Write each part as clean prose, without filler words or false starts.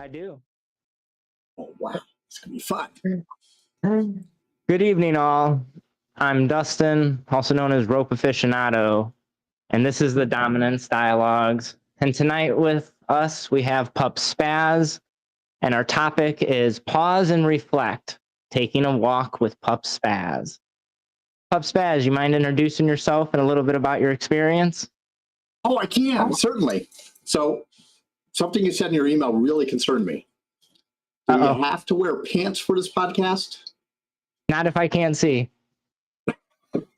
I do. Oh, wow. It's going to be fun. Good evening, all. I'm Dustin, also known as Rope Aficionado, and this is the Dominance Dialogues. And tonight with us, we have Pup Spaz, and our topic is Pause and Reflect, taking a walk with Pup Spaz. Pup Spaz, you mind introducing yourself and a little bit about your experience? Oh, I can, certainly. So something you said in your email really concerned me. Do you have to wear pants for this podcast? Not if I can't see.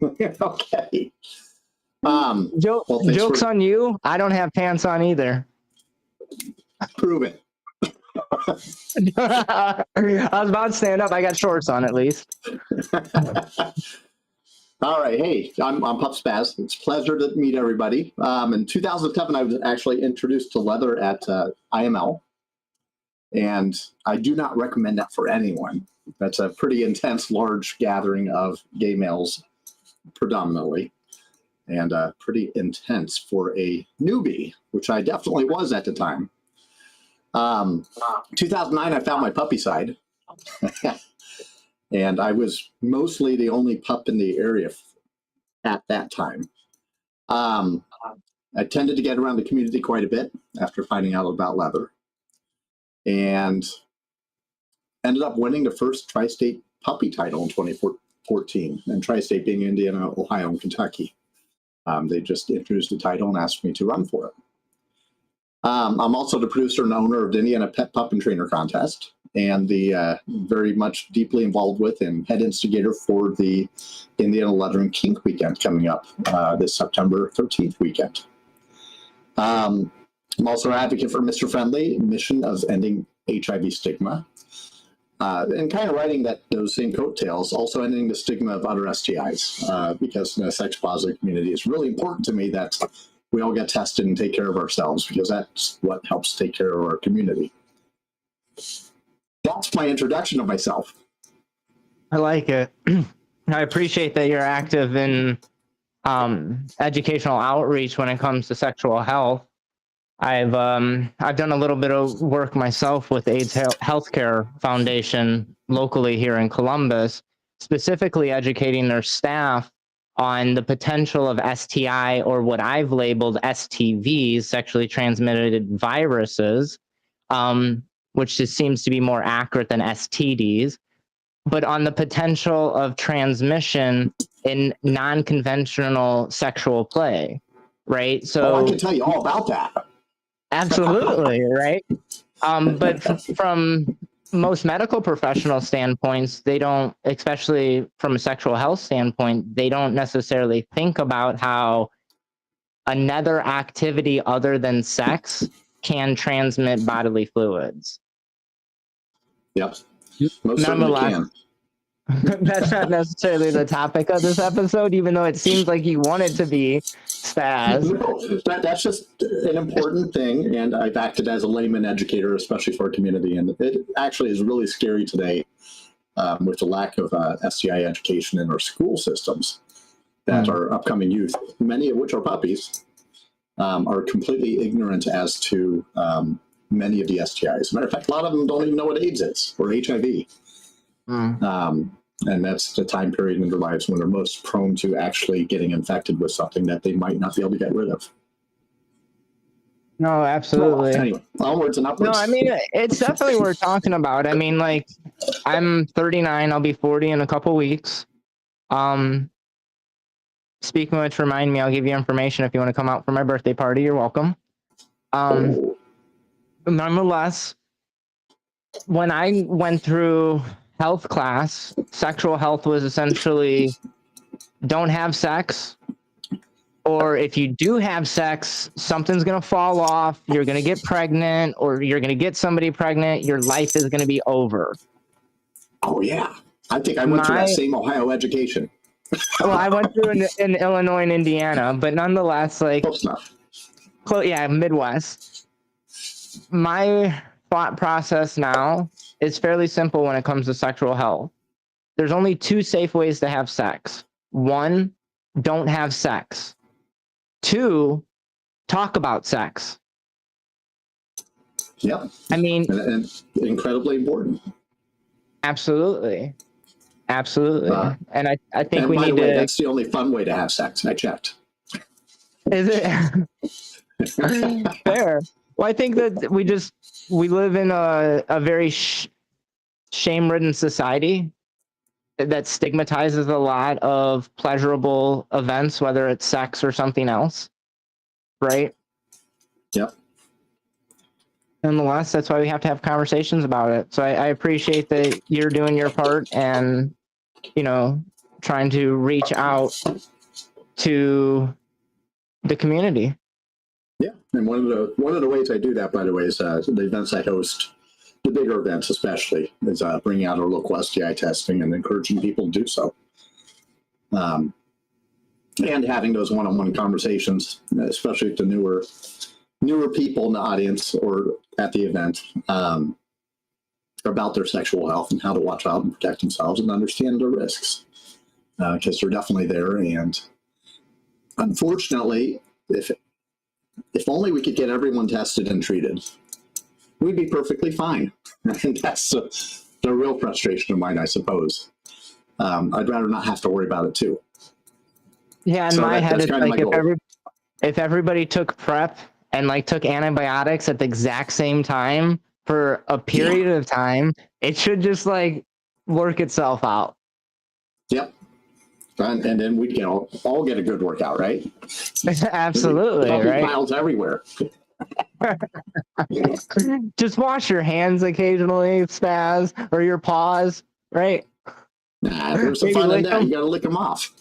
Okay. Joke's on you. I don't have pants on either. Prove it. I was about to stand up. I got shorts on at least. All right. Hey, I'm Pup Spaz. It's a pleasure to meet everybody. In 2007, I was actually introduced to leather at IML. And I do not recommend that for anyone. That's a pretty intense, large gathering of gay males predominantly. And pretty intense for a newbie, which I definitely was at the time. 2009, I found my puppy side. And I was mostly the only pup in the area at that time. I tended to get around the community quite a bit after finding out about leather. And ended up winning the first tri-state puppy title in 2014. And tri-state being Indiana, Ohio, and Kentucky. They just introduced the title and asked me to run for it. I'm also the producer and owner of the Indiana Pup and Trainer Contest, and the very much deeply involved with and head instigator for the Indiana Leather and Kink Weekend coming up this September 13th weekend. I'm also an advocate for Mr. Friendly mission of ending HIV stigma, and kind of writing those same coattails, also ending the stigma of other STIs, because in the sex positive community, it's really important to me that we all get tested and take care of ourselves, because that's what helps take care of our community. That's my introduction of myself. I like it. I appreciate that you're active in educational outreach when it comes to sexual health. I've done a little bit of work myself with AIDS Healthcare Foundation locally here in Columbus, specifically educating their staff on the potential of STI, or what I've labeled STVs, sexually transmitted viruses, which just seems to be more accurate than STDs, but on the potential of transmission in non-conventional sexual play, right? So I can tell you all about that. Absolutely, right? But from most medical professional standpoints, they don't, especially from a sexual health standpoint, they don't necessarily think about how another activity other than sex can transmit bodily fluids. Yep. Most certainly can. That's not necessarily the topic of this episode, even though it seems like you want it to be, Spaz. No, that's just an important thing, and I've acted as a layman educator, especially for our community, and it actually is really scary today with the lack of STI education in our school systems that our upcoming youth, many of which are puppies, are completely ignorant as to many of the STIs. As a matter of fact, a lot of them don't even know what AIDS is or HIV. And that's the time period in their lives when they're most prone to actually getting infected with something that they might not be able to get rid of. No, absolutely. Well, anyway, onwards and upwards. No, I mean, it's definitely worth talking about. I mean, like, I'm 39, I'll be 40 in a couple weeks. Speaking of which, remind me, I'll give you information if you want to come out for my birthday party. You're welcome. Nonetheless, when I went through health class, sexual health was essentially don't have sex, or if you do have sex, something's going to fall off, you're going to get pregnant, or you're going to get somebody pregnant, your life is going to be over. Oh, yeah. I think I went through that same Ohio education. Well, I went through in Illinois and Indiana, but nonetheless, like, yeah, Midwest. My thought process now is fairly simple when it comes to sexual health. There's only two safe ways to have sex. One, don't have sex. Two, talk about sex. Yep. I mean, And incredibly important. absolutely. Absolutely. And I think And we by need the way, to, that's the only fun way to have sex. I checked. is it fair? Well, I think that we live in a very shame-ridden society that stigmatizes a lot of pleasurable events, whether it's sex or something else, right? Yep. Nonetheless, that's why we have to have conversations about it. So I appreciate that you're doing your part and, you know, trying to reach out to the community. Yeah, and one of the ways I do that, by the way, is the events I host, the bigger events especially, is bringing out our local STI testing and encouraging people to do so. And having those one-on-one conversations, especially with the newer people in the audience or at the event, about their sexual health and how to watch out and protect themselves and understand the risks, because they're definitely there. And unfortunately, if only we could get everyone tested and treated, we'd be perfectly fine. And that's the real frustration of mine, I suppose. I'd rather not have to worry about it too. Yeah, in So my head, that's it's kind of like my goal. if everybody took PrEP and like took antibiotics at the exact same time for a period of time, it should just like work itself out. Yep. And then we'd all get a good workout, right? Absolutely, Puppy right? piles everywhere. Just wash your hands occasionally, Spaz, or your paws, right? Nah, there's some Maybe fun in lick that. them. You got to lick them off.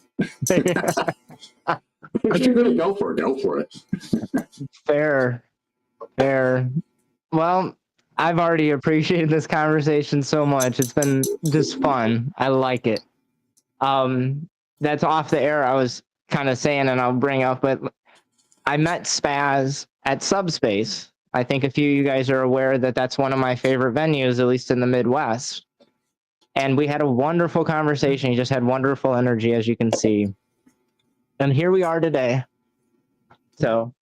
If you're going to go for it, go for it. Fair. Well, I've already appreciated this conversation so much. It's been just fun. I like it. That's off the air. I was kind of saying, and I'll bring up, but I met Spaz at Subspace. I think a few of you guys are aware that that's one of my favorite venues, at least in the Midwest. And we had a wonderful conversation. He just had wonderful energy, as you can see. And here we are today. So,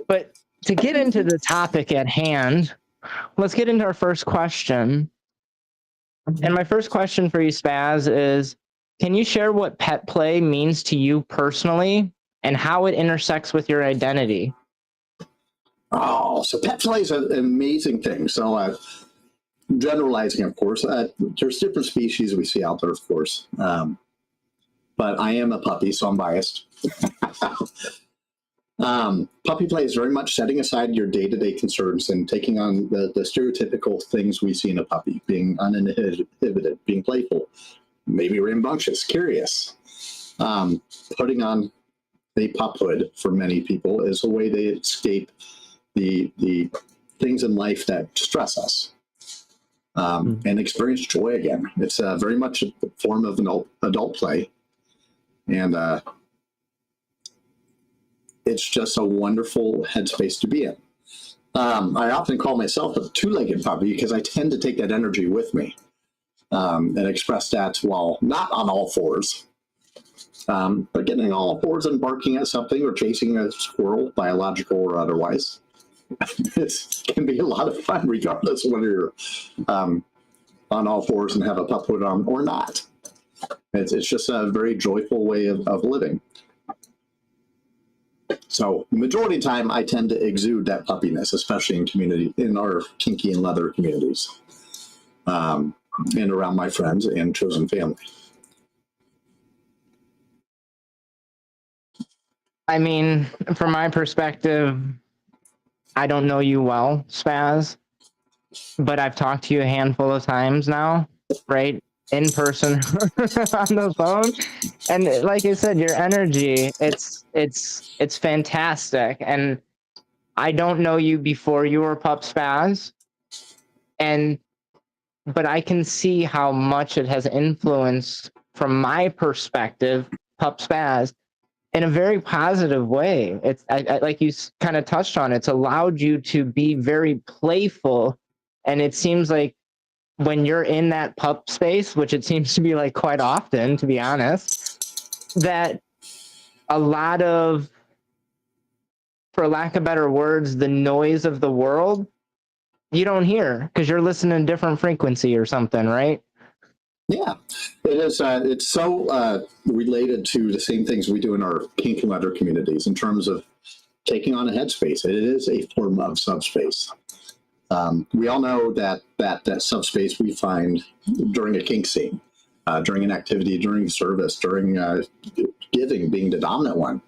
but to get into the topic at hand, let's get into our first question. And my first question for you, Spaz, is can you share what pet play means to you personally and how it intersects with your identity? Oh, so pet play is an amazing thing. So generalizing, of course, there's different species we see out there, of course. But I am a puppy, so I'm biased. Puppy play is very much setting aside your day-to-day concerns and taking on the stereotypical things we see in a puppy, being uninhibited, being playful, maybe rambunctious, curious. Putting on a puphood for many people is a way they escape the things in life that stress us, and experience joy again. It's very much a form of an adult play, and it's just a wonderful headspace to be in. I often call myself a two-legged puppy because I tend to take that energy with me, and express that while not on all fours. But getting on all fours and barking at something or chasing a squirrel, biological or otherwise, it can be a lot of fun regardless of whether you're on all fours and have a pup hood on or not. It's just a very joyful way of living. So the majority of the time, I tend to exude that puppiness, especially in our kinky and leather communities, and around my friends and chosen family. I mean, from my perspective, I don't know you well, Spaz, but I've talked to you a handful of times now, right? In person on the phone. And like I said, your energy, it's fantastic. And I don't know you before you were Pup Spaz. But I can see how much it has influenced, from my perspective, Pup Spaz in a very positive way. It's I like you kind of touched on, it's allowed you to be very playful. And it seems like when you're in that pup space, which it seems to be like quite often, to be honest, that a lot of, for lack of better words, the noise of the world you don't hear because you're listening to different frequency or something, right? Yeah, it is. It's so related to the same things we do in our kink and leather communities in terms of taking on a headspace. It is a form of subspace. We all know that subspace we find during a kink scene, during an activity, during service, during giving, being the dominant one.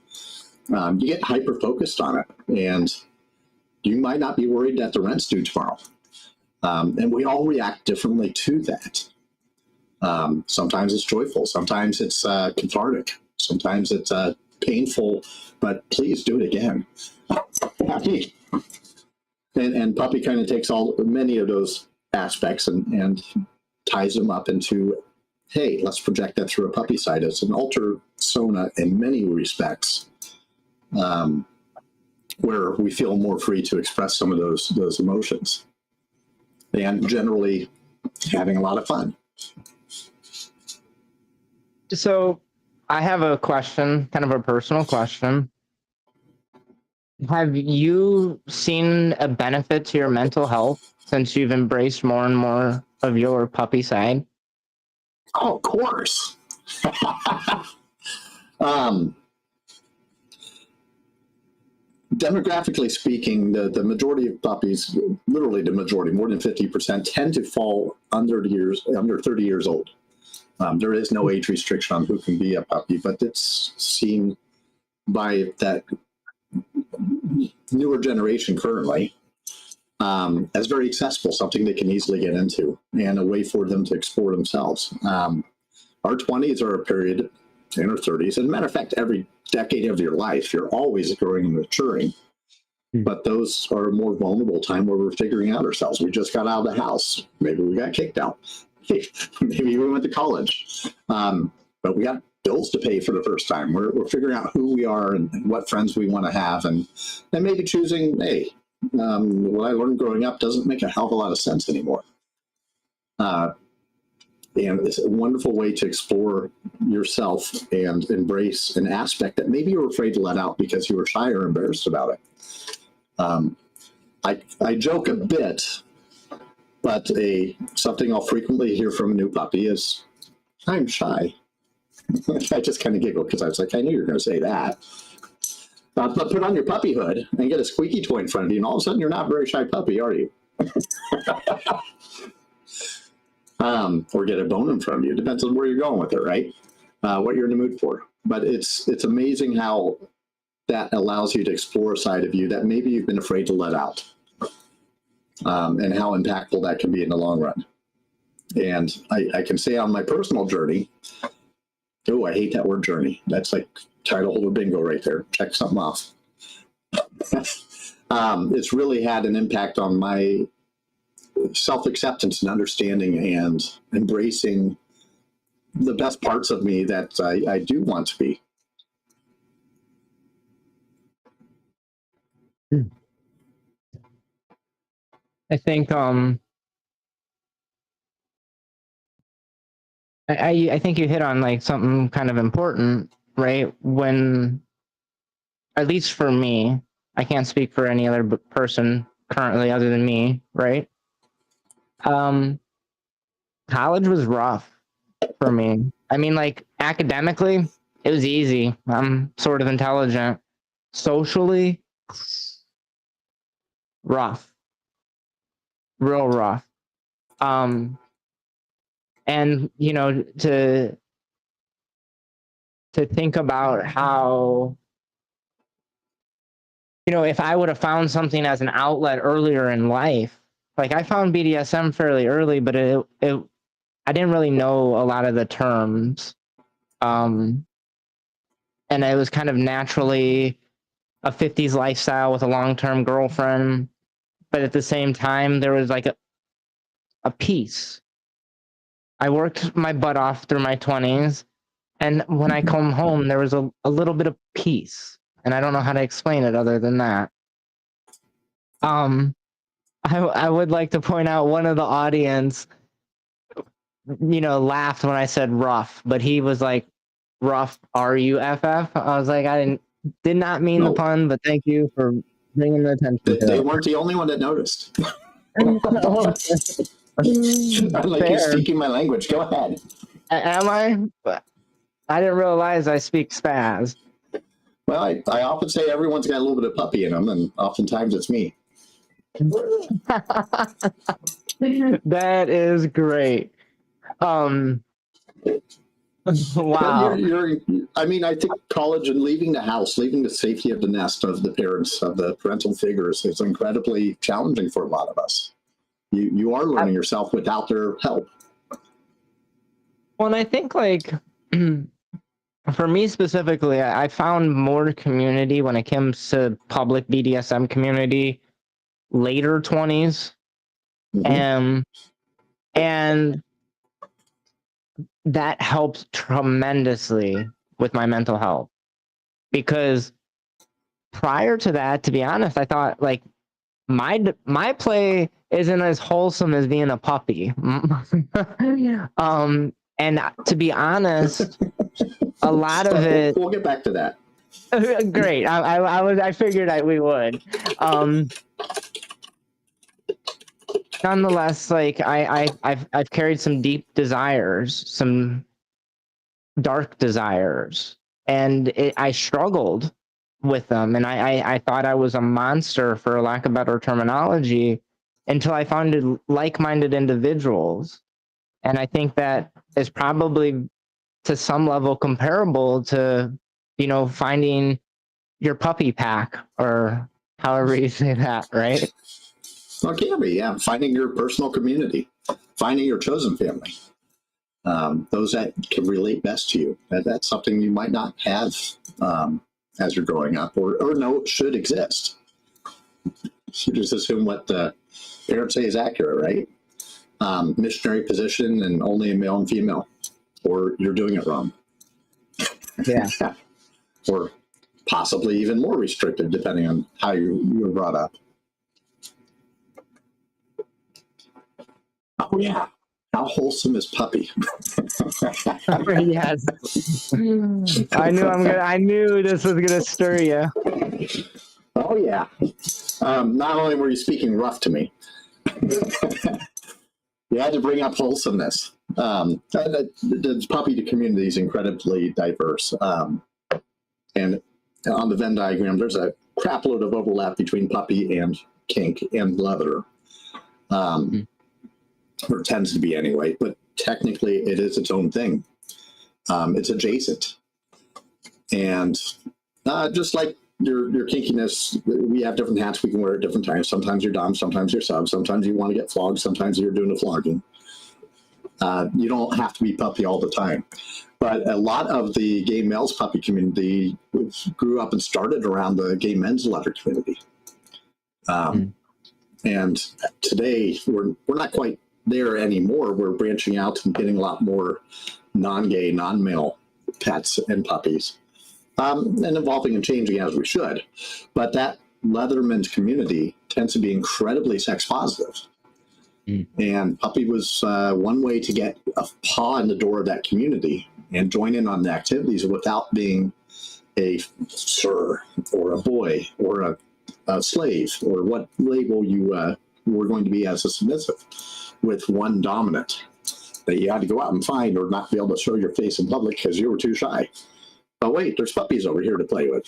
You get hyper focused on it, and you might not be worried that the rent's due tomorrow. And we all react differently to that. Sometimes it's joyful, sometimes it's cathartic, sometimes it's painful, but please do it again. And puppy kind of takes many of those aspects and ties them up into, hey, let's project that through a puppy side. It's an alter persona in many respects, where we feel more free to express some of those emotions, and generally having a lot of fun. So I have a question, kind of a personal question. Have you seen a benefit to your mental health since you've embraced more and more of your puppy side? Oh, of course. Demographically speaking, the majority of puppies, literally the majority, more than 50%, tend to fall under 30 years old. There is no age restriction on who can be a puppy, but it's seen by that newer generation currently as very accessible, something they can easily get into, and a way for them to explore themselves. Our 20s are a period, in our 30s, and matter of fact, every decade of your life, you're always growing and maturing. But those are a more vulnerable time where we're figuring out ourselves. We just got out of the house. Maybe we got kicked out. Maybe we went to college. But we got bills to pay for the first time. We're figuring out who we are and what friends we want to have. And maybe choosing, hey, what I learned growing up doesn't make a hell of a lot of sense anymore. And it's a wonderful way to explore yourself and embrace an aspect that maybe you were afraid to let out because you were shy or embarrassed about it. I joke a bit, but something I'll frequently hear from a new puppy is, I'm shy. I just kind of giggle because I was like, I knew you were going to say that. But put on your puppy hood and get a squeaky toy in front of you, and all of a sudden you're not a very shy puppy, are you? Or get a bone in front of you. Depends on where you're going with it, right? What you're in the mood for. But it's amazing how that allows you to explore a side of you that maybe you've been afraid to let out, and how impactful that can be in the long run. And I can say on my personal journey, oh, I hate that word journey. That's like title holder bingo right there. Check something off. It's really had an impact on my self-acceptance and understanding and embracing the best parts of me that I do want to be. I think I think you hit on like something kind of important, right? When, at least for me, I can't speak for any other person currently other than me, right? College was rough for me. I mean, like academically, it was easy. I'm sort of intelligent. Socially, rough, real rough. And you know, to think about how, you know, if I would have found something as an outlet earlier in life, like I found BDSM fairly early, but I didn't really know a lot of the terms. And it was kind of naturally a 50s lifestyle with a long-term girlfriend. But at the same time, there was like a peace. I worked my butt off through my 20s. And when I come home, there was a little bit of peace. And I don't know how to explain it other than that. I would like to point out one of the audience, you know, laughed when I said rough, but he was like, rough, R-U-F-F. I was like, I did not mean the pun, but thank you for bringing the attention to They it. weren't the only one that noticed. I like you Fair. speaking my language. Go ahead. Am I? I didn't realize I speak spaz. Well, I often say everyone's got a little bit of puppy in them, and oftentimes it's me. That is great. Wow. I mean, I think college and leaving the house, leaving the safety of the nest of the parents, of the parental figures, is incredibly challenging for a lot of us. You are learning yourself without their help. Well, and I think like for me specifically, I found more community when it comes to public BDSM community later 20s. Mhm. And that helps tremendously with my mental health, because prior to that, to be honest, I thought like my play isn't as wholesome as being a puppy. And to be honest, a lot of it. We'll get back to that. Great. I figured we would. Nonetheless, like I've carried some deep desires, some dark desires, and I struggled with them, and I thought I was a monster, for lack of better terminology, until I found like-minded individuals. And I think that is probably to some level comparable to, finding your puppy pack, or however you say that, right? Well, it can be, yeah. Finding your personal community, finding your chosen family, those that can relate best to you. That's something you might not have as you're growing up, or know should exist. You just assume what the parents say is accurate, right? Missionary position and only a male and female, or you're doing it wrong. Yeah. Or possibly even more restrictive, depending on how you were brought up. Oh yeah, how wholesome is puppy? Yes. I knew this was gonna stir you. Oh yeah. Not only were you speaking rough to me, you had to bring up wholesomeness. The puppy community is incredibly diverse. And on the Venn diagram, there's a crap load of overlap between puppy and kink and leather. Or tends to be anyway, but technically it is its own thing. It's adjacent. And just like your kinkiness, we have different hats we can wear at different times. Sometimes you're dom, sometimes you're sub, sometimes you want to get flogged, sometimes you're doing a flogging. You don't have to be puppy all the time. But a lot of the gay males puppy community grew up and started around the gay men's leather community. And today we're not quite there anymore. We're branching out and getting a lot more non-gay, non-male pets and puppies, and evolving and changing as we should. But that Leatherman's community tends to be incredibly sex positive. And puppy was one way to get a paw in the door of that community and join in on the activities without being a sir or a boy or a slave, or what label you were going to be as a submissive, with one dominant that you had to go out and find, or not be able to show your face in public because you were too shy. But wait, there's puppies over here to play with.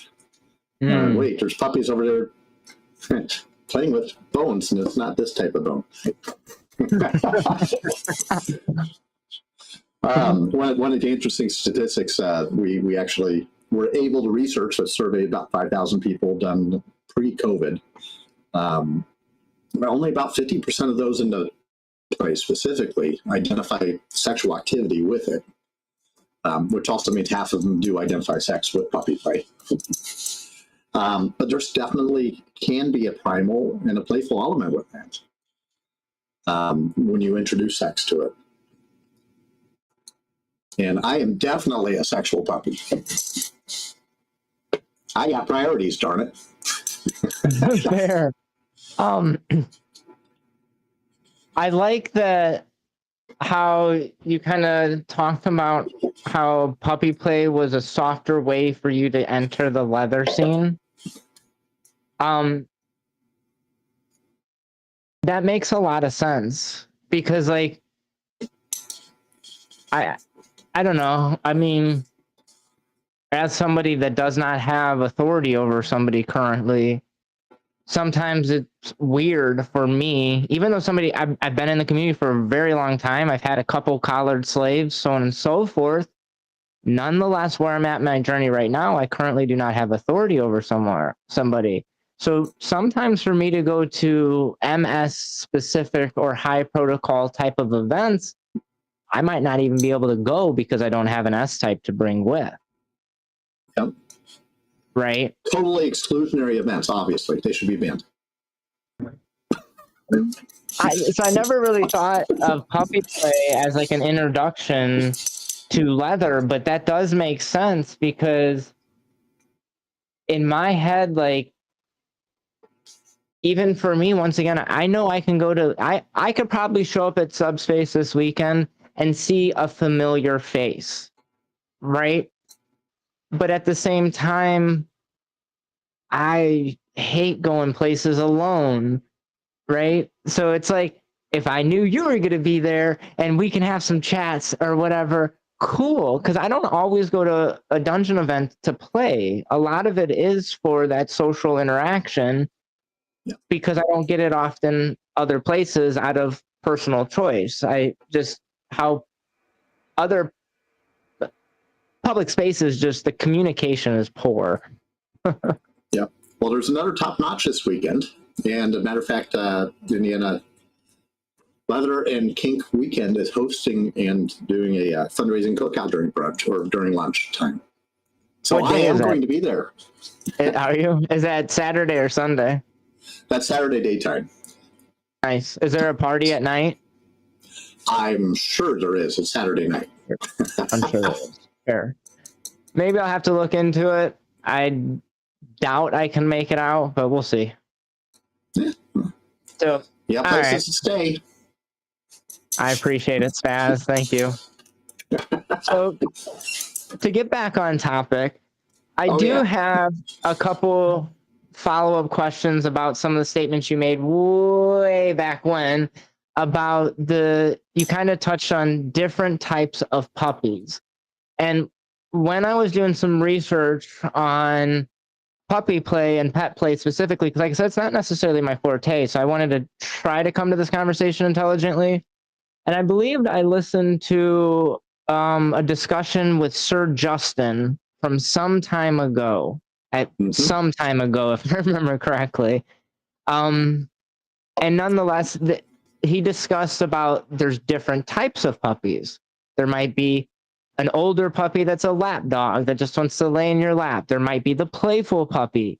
Wait, there's puppies over there playing with bones, and it's not this type of bone. One of the interesting statistics we actually were able to research, a survey about 5,000 people done pre-COVID. Only about 50% of those in the play specifically identify sexual activity with it, which also means half of them do identify sex with puppy play. But there's definitely can be a primal and a playful element with that when you introduce sex to it. And I am definitely a sexual puppy. I got priorities, darn it. Fair. I like that how you kind of talked about how puppy play was a softer way for you to enter the leather scene. That makes a lot of sense because, like, I don't know. I mean, as somebody that does not have authority over somebody currently, sometimes it's weird for me, even though I've been in the community for a very long time. I've had a couple collared slaves, so on and so forth. Nonetheless, where I'm at in my journey right now, I currently do not have authority over somebody. So sometimes for me to go to MS specific or high protocol type of events, I might not even be able to go because I don't have an S type to bring with. Yep. Right? Totally exclusionary events, obviously. They should be banned. So I never really thought of puppy play as like an introduction to leather, but that does make sense because in my head, like, even for me, once again, I know I can go to, I could probably show up at Subspace this weekend and see a familiar face, right? But at the same time, I hate going places alone, right? So it's like, if I knew you were going to be there and we can have some chats or whatever, cool. Because I don't always go to a dungeon event to play. A lot of it is for that social interaction. Yeah. Because I don't get it often other places out of personal choice. How other public spaces, just the communication is poor. Yeah. Well, there's another top notch this weekend. And a matter of fact, the Indiana Leather and Kink Weekend is hosting and doing a fundraising cookout during brunch or during lunch time. So What I day am is that? going to be there. Are you? Is that Saturday or Sunday? That's Saturday daytime. Nice. Is there a party at night? I'm sure there is. It's Saturday night. I'm sure there is. Sure. Maybe I'll have to look into it. I doubt I can make it out, but we'll see. Yeah. So, Yeah, places to stay. I appreciate it, Spaz. Thank you. So, to get back on topic, I do have a couple follow-up questions about some of the statements you made way back when about you kind of touched on different types of puppies. And when I was doing some research on puppy play and pet play specifically, because like I said, it's not necessarily my forte, so I wanted to try to come to this conversation intelligently. And I believed I listened to a discussion with Sir Justin from some time ago, some time ago, if I remember correctly. And nonetheless, he discussed about there's different types of puppies. There might be an older puppy that's a lap dog that just wants to lay in your lap. There might be the playful puppy.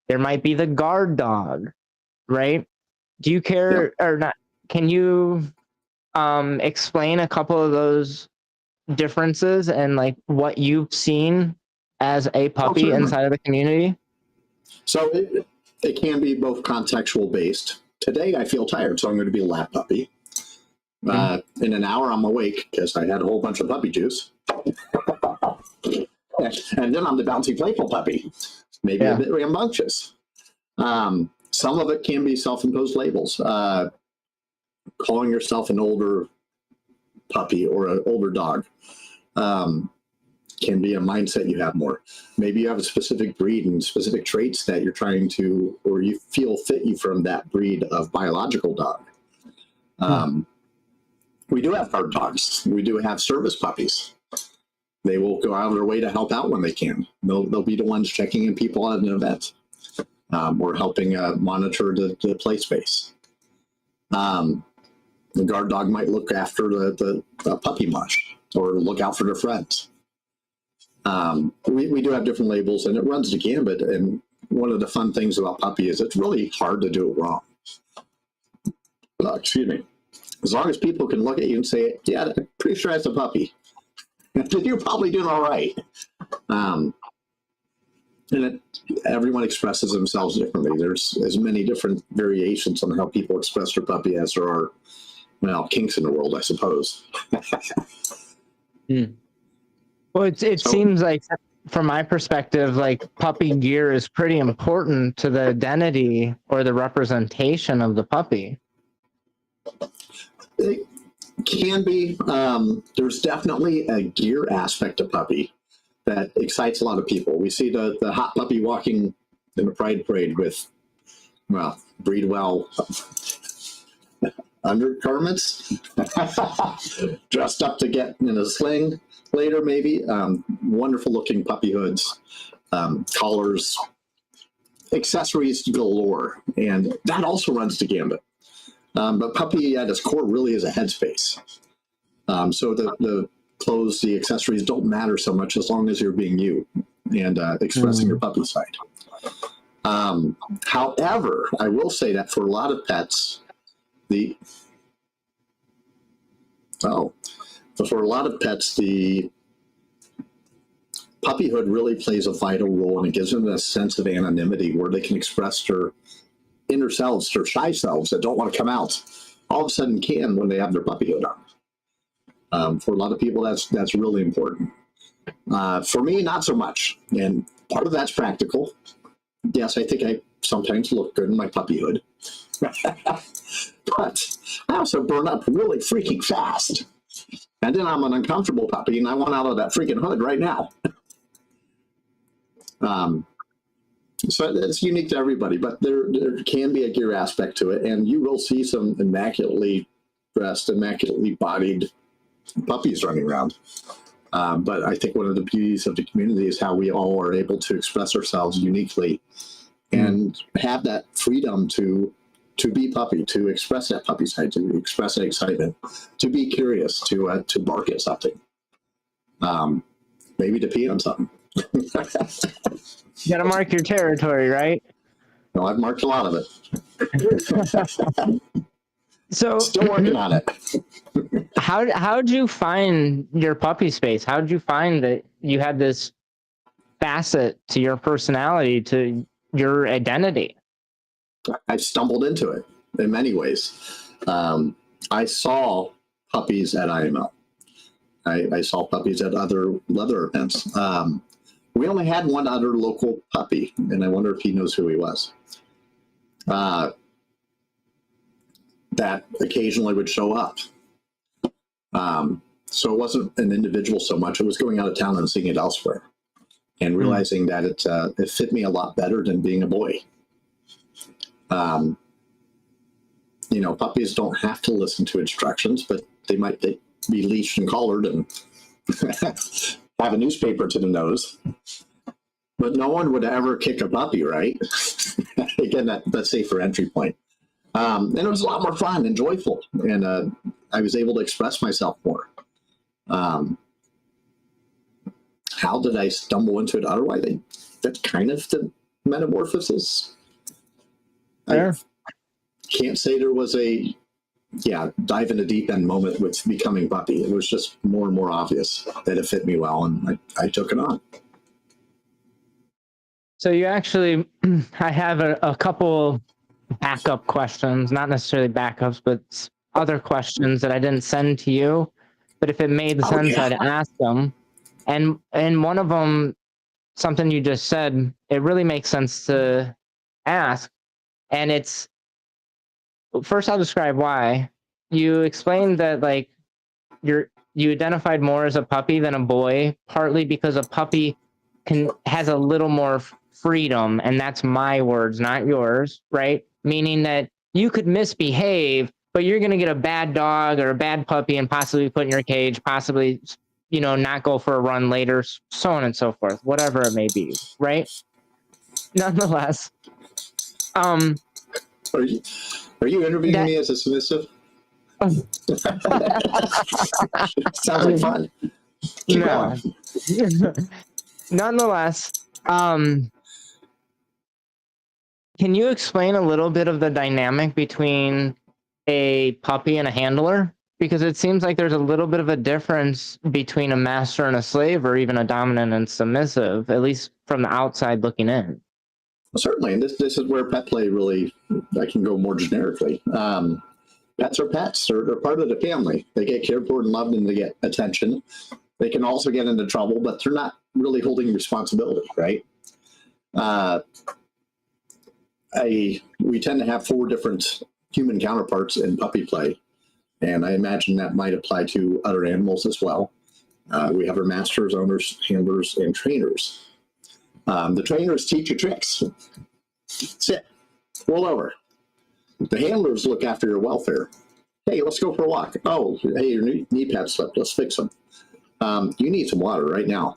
There might be the guard dog, right? Do you care or not? Can you explain a couple of those differences and like what you've seen as a puppy inside of the community? So it can be both contextual based. Today I feel tired, so I'm going to be a lap puppy. In an hour I'm awake because I had a whole bunch of puppy juice. And then I'm the bouncy playful puppy, maybe a bit rambunctious. Some of it can be self-imposed labels. Calling yourself an older puppy or an older dog can be a mindset you have more. Maybe you have a specific breed and specific traits that you're trying to, or you feel fit you from that breed of biological dog. We do have guard dogs. We do have service puppies. They will go out of their way to help out when they can. They'll be the ones checking in people at an event or helping monitor the play space. The guard dog might look after the puppy mush or look out for their friends. We do have different labels, and it runs the gambit. And one of the fun things about puppy is it's really hard to do it wrong. Excuse me. As long as people can look at you and say, yeah, I'm pretty sure that's a puppy. You're probably doing all right. Everyone expresses themselves differently. There's as many different variations on how people express their puppy as there are, well, kinks in the world, I suppose. Well, it seems like, from my perspective, like puppy gear is pretty important to the identity or the representation of the puppy. It can be. There's definitely a gear aspect to puppy that excites a lot of people. We see the hot puppy walking in the Pride Parade with, well, breed well undergarments, dressed up to get in a sling later, maybe. Wonderful looking puppy hoods, collars, accessories galore, and that also runs the gambit. But puppy at its core really is a headspace. So the clothes, the accessories don't matter so much as long as you're being you and expressing your puppy side. However, I will say that for a lot of pets, the puppyhood really plays a vital role, and it gives them a sense of anonymity where they can express their inner selves, their shy selves that don't want to come out. All of a sudden can when they have their puppyhood on. For a lot of people, that's really important. For me, not so much. And part of that's practical. Yes, I think I sometimes look good in my puppyhood. But I also burn up really freaking fast. And then I'm an uncomfortable puppy, and I want out of that freaking hood right now. So it's unique to everybody, but there can be a gear aspect to it, and you will see some immaculately dressed, immaculately bodied puppies running around. But I think one of the beauties of the community is how we all are able to express ourselves uniquely and have that freedom to be puppy, to express that puppy side, to express that excitement, to be curious, to bark at something, maybe to pee on something. You gotta mark your territory, right? No, I've marked a lot of it. So Still working on it. how'd you find your puppy space? How'd you find that you had this facet to your personality, to your identity? I stumbled into it in many ways. I saw puppies at IML. I saw puppies at other leather events. We only had one other local puppy, and I wonder if he knows who he was. That occasionally would show up. So it wasn't an individual so much. It was going out of town and seeing it elsewhere and realizing that it fit me a lot better than being a boy. Puppies don't have to listen to instructions, but they might be leashed and collared and have a newspaper to the nose. But no one would ever kick a puppy, right? Again, that's safer entry point. And it was a lot more fun and joyful, and I was able to express myself more. How did I stumble into it otherwise? That's kind of the metamorphosis. Fair. I can't say there was a dive in the deep end moment with becoming puppy. It was just more and more obvious that it fit me well, and I took it on. So you actually, I have a couple backup questions, not necessarily backups, but other questions that I didn't send to you. But if it made sense, I'd ask them. And one of them, something you just said, it really makes sense to ask. And it's, first I'll describe why. You explained that like you identified more as a puppy than a boy, partly because a puppy has a little more freedom, and that's my words, not yours, right? Meaning that you could misbehave, but you're going to get a bad dog or a bad puppy and possibly put in your cage, possibly, not go for a run later, so on and so forth, whatever it may be, right? Nonetheless, Are you interviewing me as a submissive? Sounds like fun. Keep going. Nonetheless, can you explain a little bit of the dynamic between a puppy and a handler? Because it seems like there's a little bit of a difference between a master and a slave, or even a dominant and submissive, at least from the outside looking in. Certainly, and this is where pet play really, I can go more generically. Pets are pets. They're part of the family. They get cared for and loved, and they get attention. They can also get into trouble, but they're not really holding responsibility, right? We tend to have 4 different human counterparts in puppy play. And I imagine that might apply to other animals as well. We have our masters, owners, handlers, and trainers. The trainers teach you tricks. Sit, roll over. The handlers look after your welfare. Hey, let's go for a walk. Oh, hey, your knee pad slipped. Let's fix them. You need some water right now.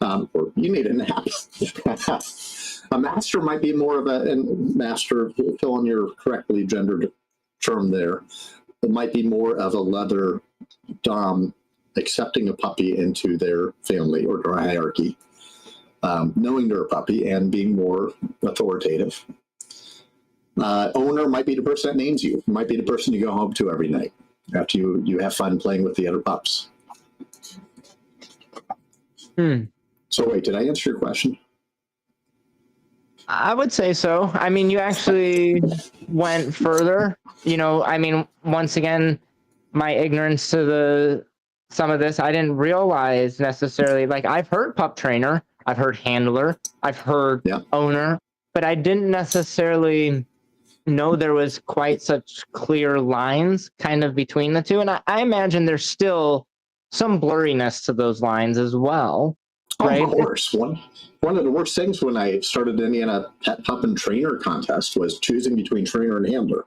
Or you need a nap. A master might be more of master, fill in your correctly gendered term there. It might be more of a leather dom accepting a puppy into their family or their hierarchy, knowing they're a puppy and being more authoritative. Owner might be the person that names you. Might be the person you go home to every night after you have fun playing with the other pups. So wait, did I answer your question? I would say so. I mean, you actually went further. You know, I mean, once again, my ignorance to some of this, I didn't realize necessarily. Like, I've heard pup trainer, I've heard handler, I've heard owner, but I didn't necessarily know there was quite such clear lines kind of between the two. And I imagine there's still some blurriness to those lines as well. Right? Of course. One of the worst things when I started the Indiana Pup and Trainer Contest was choosing between trainer and handler.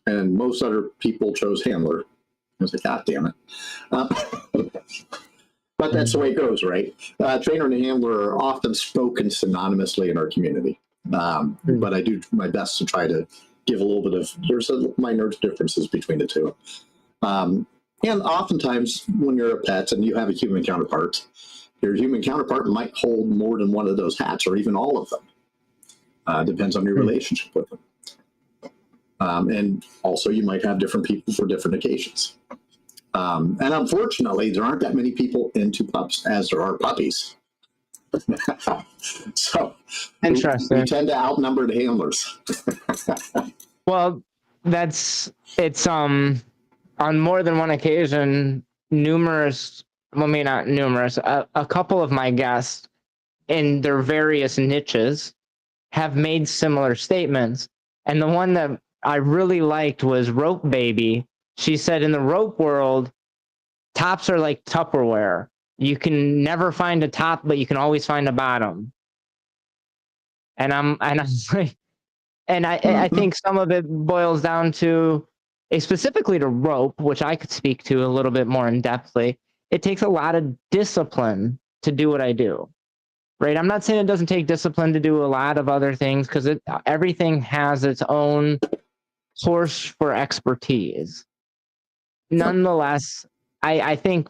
And most other people chose handler. I was like, God damn it. But that's the way it goes, right? Trainer and handler are often spoken synonymously in our community. But I do my best to try to give a little bit of, there's minor differences between the two. And oftentimes when you're a pet and you have a human counterpart, your human counterpart might hold more than one of those hats or even all of them. Depends on your relationship with them. And also you might have different people for different occasions. And unfortunately, there aren't that many people into pups as there are puppies. So interesting. We tend to outnumber the handlers. Well, it's on more than one occasion, a couple of my guests in their various niches have made similar statements. And the one that I really liked was Rope Baby. She said in the rope world, tops are like Tupperware. You can never find a top, but you can always find a bottom. And I think some of it boils down to specifically to rope, which I could speak to a little bit more in depthly. It takes a lot of discipline to do what I do, right? I'm not saying it doesn't take discipline to do a lot of other things, because everything has its own source for expertise. Nonetheless, I think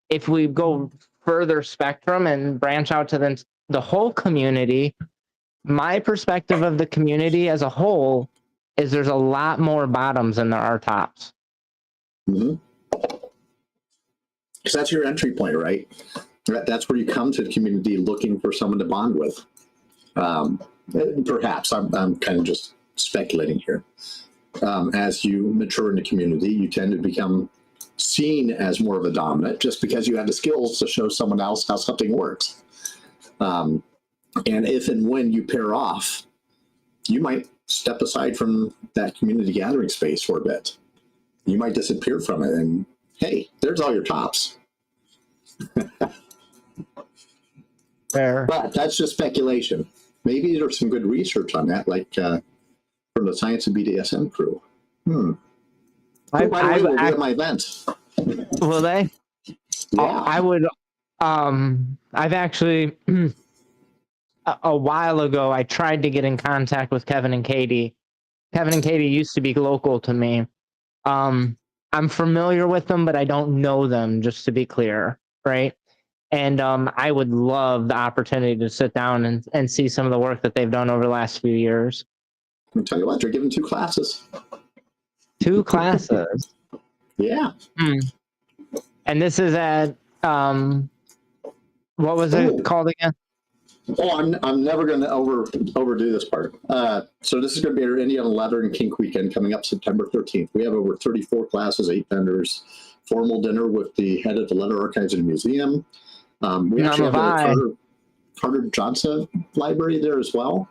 if we go further spectrum and branch out to the whole community, my perspective of the community as a whole is there's a lot more bottoms than there are tops. Mm-hmm. Because that's your entry point, right? That's where you come to the community looking for someone to bond with. Perhaps I'm kind of just speculating here. As you mature in the community, you tend to become seen as more of a dominant just because you have the skills to show someone else how something works. And if and when you pair off, you might step aside from that community gathering space for a bit. You might disappear from it and, hey, there's all your tops. Fair. But that's just speculation. Maybe there's some good research on that, like from the Science of BDSM crew. By the way, we'll be at my event. Will they? Yeah. I would. I've actually a while ago I tried to get in contact with Kevin and Katie. Kevin and Katie used to be local to me. I'm familiar with them, but I don't know them, just to be clear, right? And I would love the opportunity to sit down and see some of the work that they've done over the last few years. I'll tell you what, they're giving 2 classes. 2 classes? Yeah. And this is at, what was it called again? Oh, I'm never going to overdo this part. So this is going to be our Indiana Leather and Kink Weekend coming up September 13th. We have over 34 classes, 8 vendors, formal dinner with the head of the Leather Archives and Museum. We actually have the Carter Johnson Library there as well.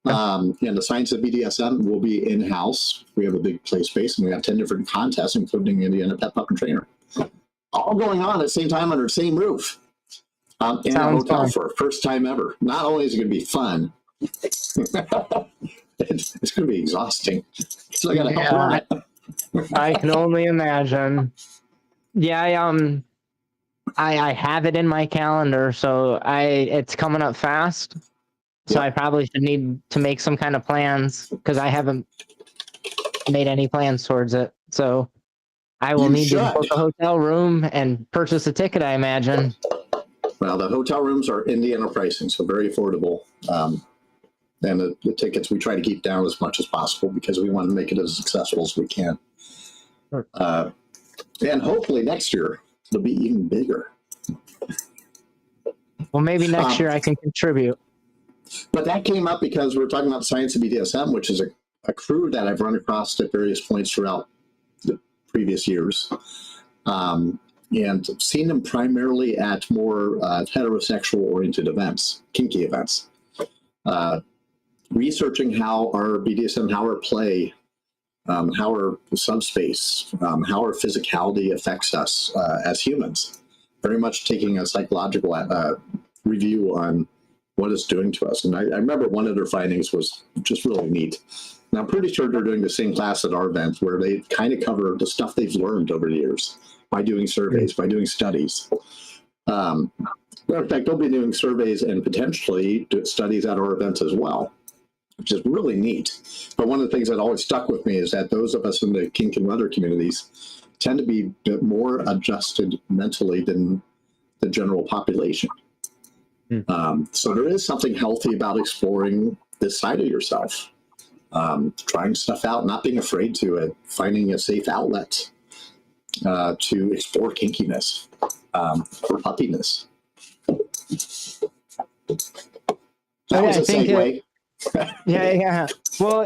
And the science of BDSM will be in-house. We have a big play space, and we have 10 different contests, including Indiana Pup and Trainer, all going on at the same time under the same roof. In a hotel fun. for first time ever. Not only is it going to be fun, it's going to be exhausting. So I got to help run it. I can only imagine. Yeah, I have it in my calendar, so it's coming up fast. So Yep. I probably should need to make some kind of plans because I haven't made any plans towards it. So I will need to book a hotel room and purchase a ticket, I imagine. Well, the hotel rooms are Indiana pricing, so very affordable. And the tickets we try to keep down as much as possible because we want to make it as successful as we can. Sure. And hopefully next year it'll be even bigger. Well, maybe next year I can contribute. But that came up because we were talking about science of BDSM, which is a crew that I've run across at various points throughout the previous years. And seen them primarily at more heterosexual-oriented events, kinky events. Researching how our BDSM, how our play, how our subspace, how our physicality affects us as humans. Very much taking a psychological review on what it's doing to us. And I remember one of their findings was just really neat. And I'm pretty sure they're doing the same class at our event where they kind of cover the stuff they've learned over the years by doing surveys, by doing studies. In fact, they'll be doing surveys and potentially studies at our events as well, which is really neat. But one of the things that always stuck with me is that those of us in the kink and leather communities tend to be a bit more adjusted mentally than the general population. So there is something healthy about exploring this side of yourself, trying stuff out, not being afraid to it, finding a safe outlet to explore kinkiness or puppiness. That was a segue. Yeah. Well,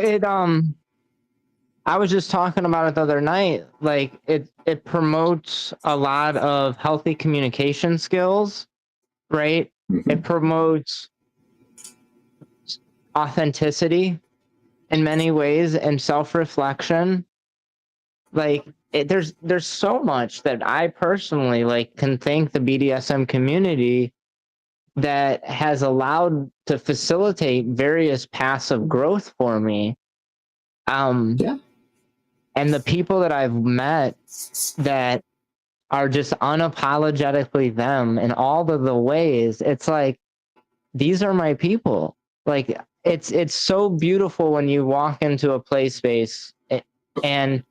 I was just talking about it the other night. Like it promotes a lot of healthy communication skills, right? Mm-hmm. It promotes authenticity in many ways and self-reflection. Like there's so much that I personally can thank the BDSM community that has allowed to facilitate various paths of growth for me. And the people that I've met that are just unapologetically them in all of the ways, it's like, these are my people. Like it's so beautiful when you walk into a play space and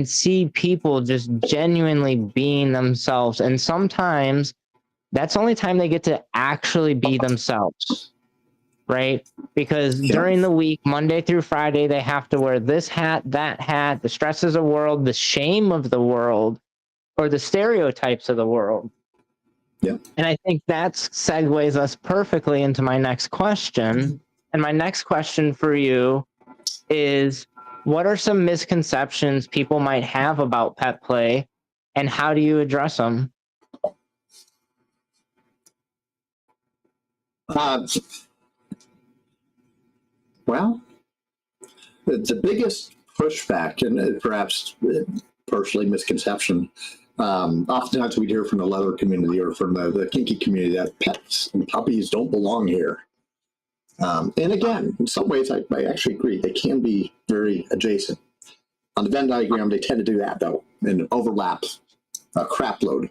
see people just genuinely being themselves. And sometimes that's the only time they get to actually be themselves, right? Because during the week, Monday through Friday, they have to wear this hat, that hat, the stresses of the world, the shame of the world, or the stereotypes of the world. Yeah. And I think that segues us perfectly into my next question. And my next question for you is, what are some misconceptions people might have about pet play, and how do you address them? Well, the biggest pushback, and perhaps partially misconception, oftentimes we hear from the leather community or from the kinky community that pets and puppies don't belong here. And again, in some ways, I actually agree. They can be very adjacent. On the Venn diagram, they tend to do that, though, and overlap a crap load.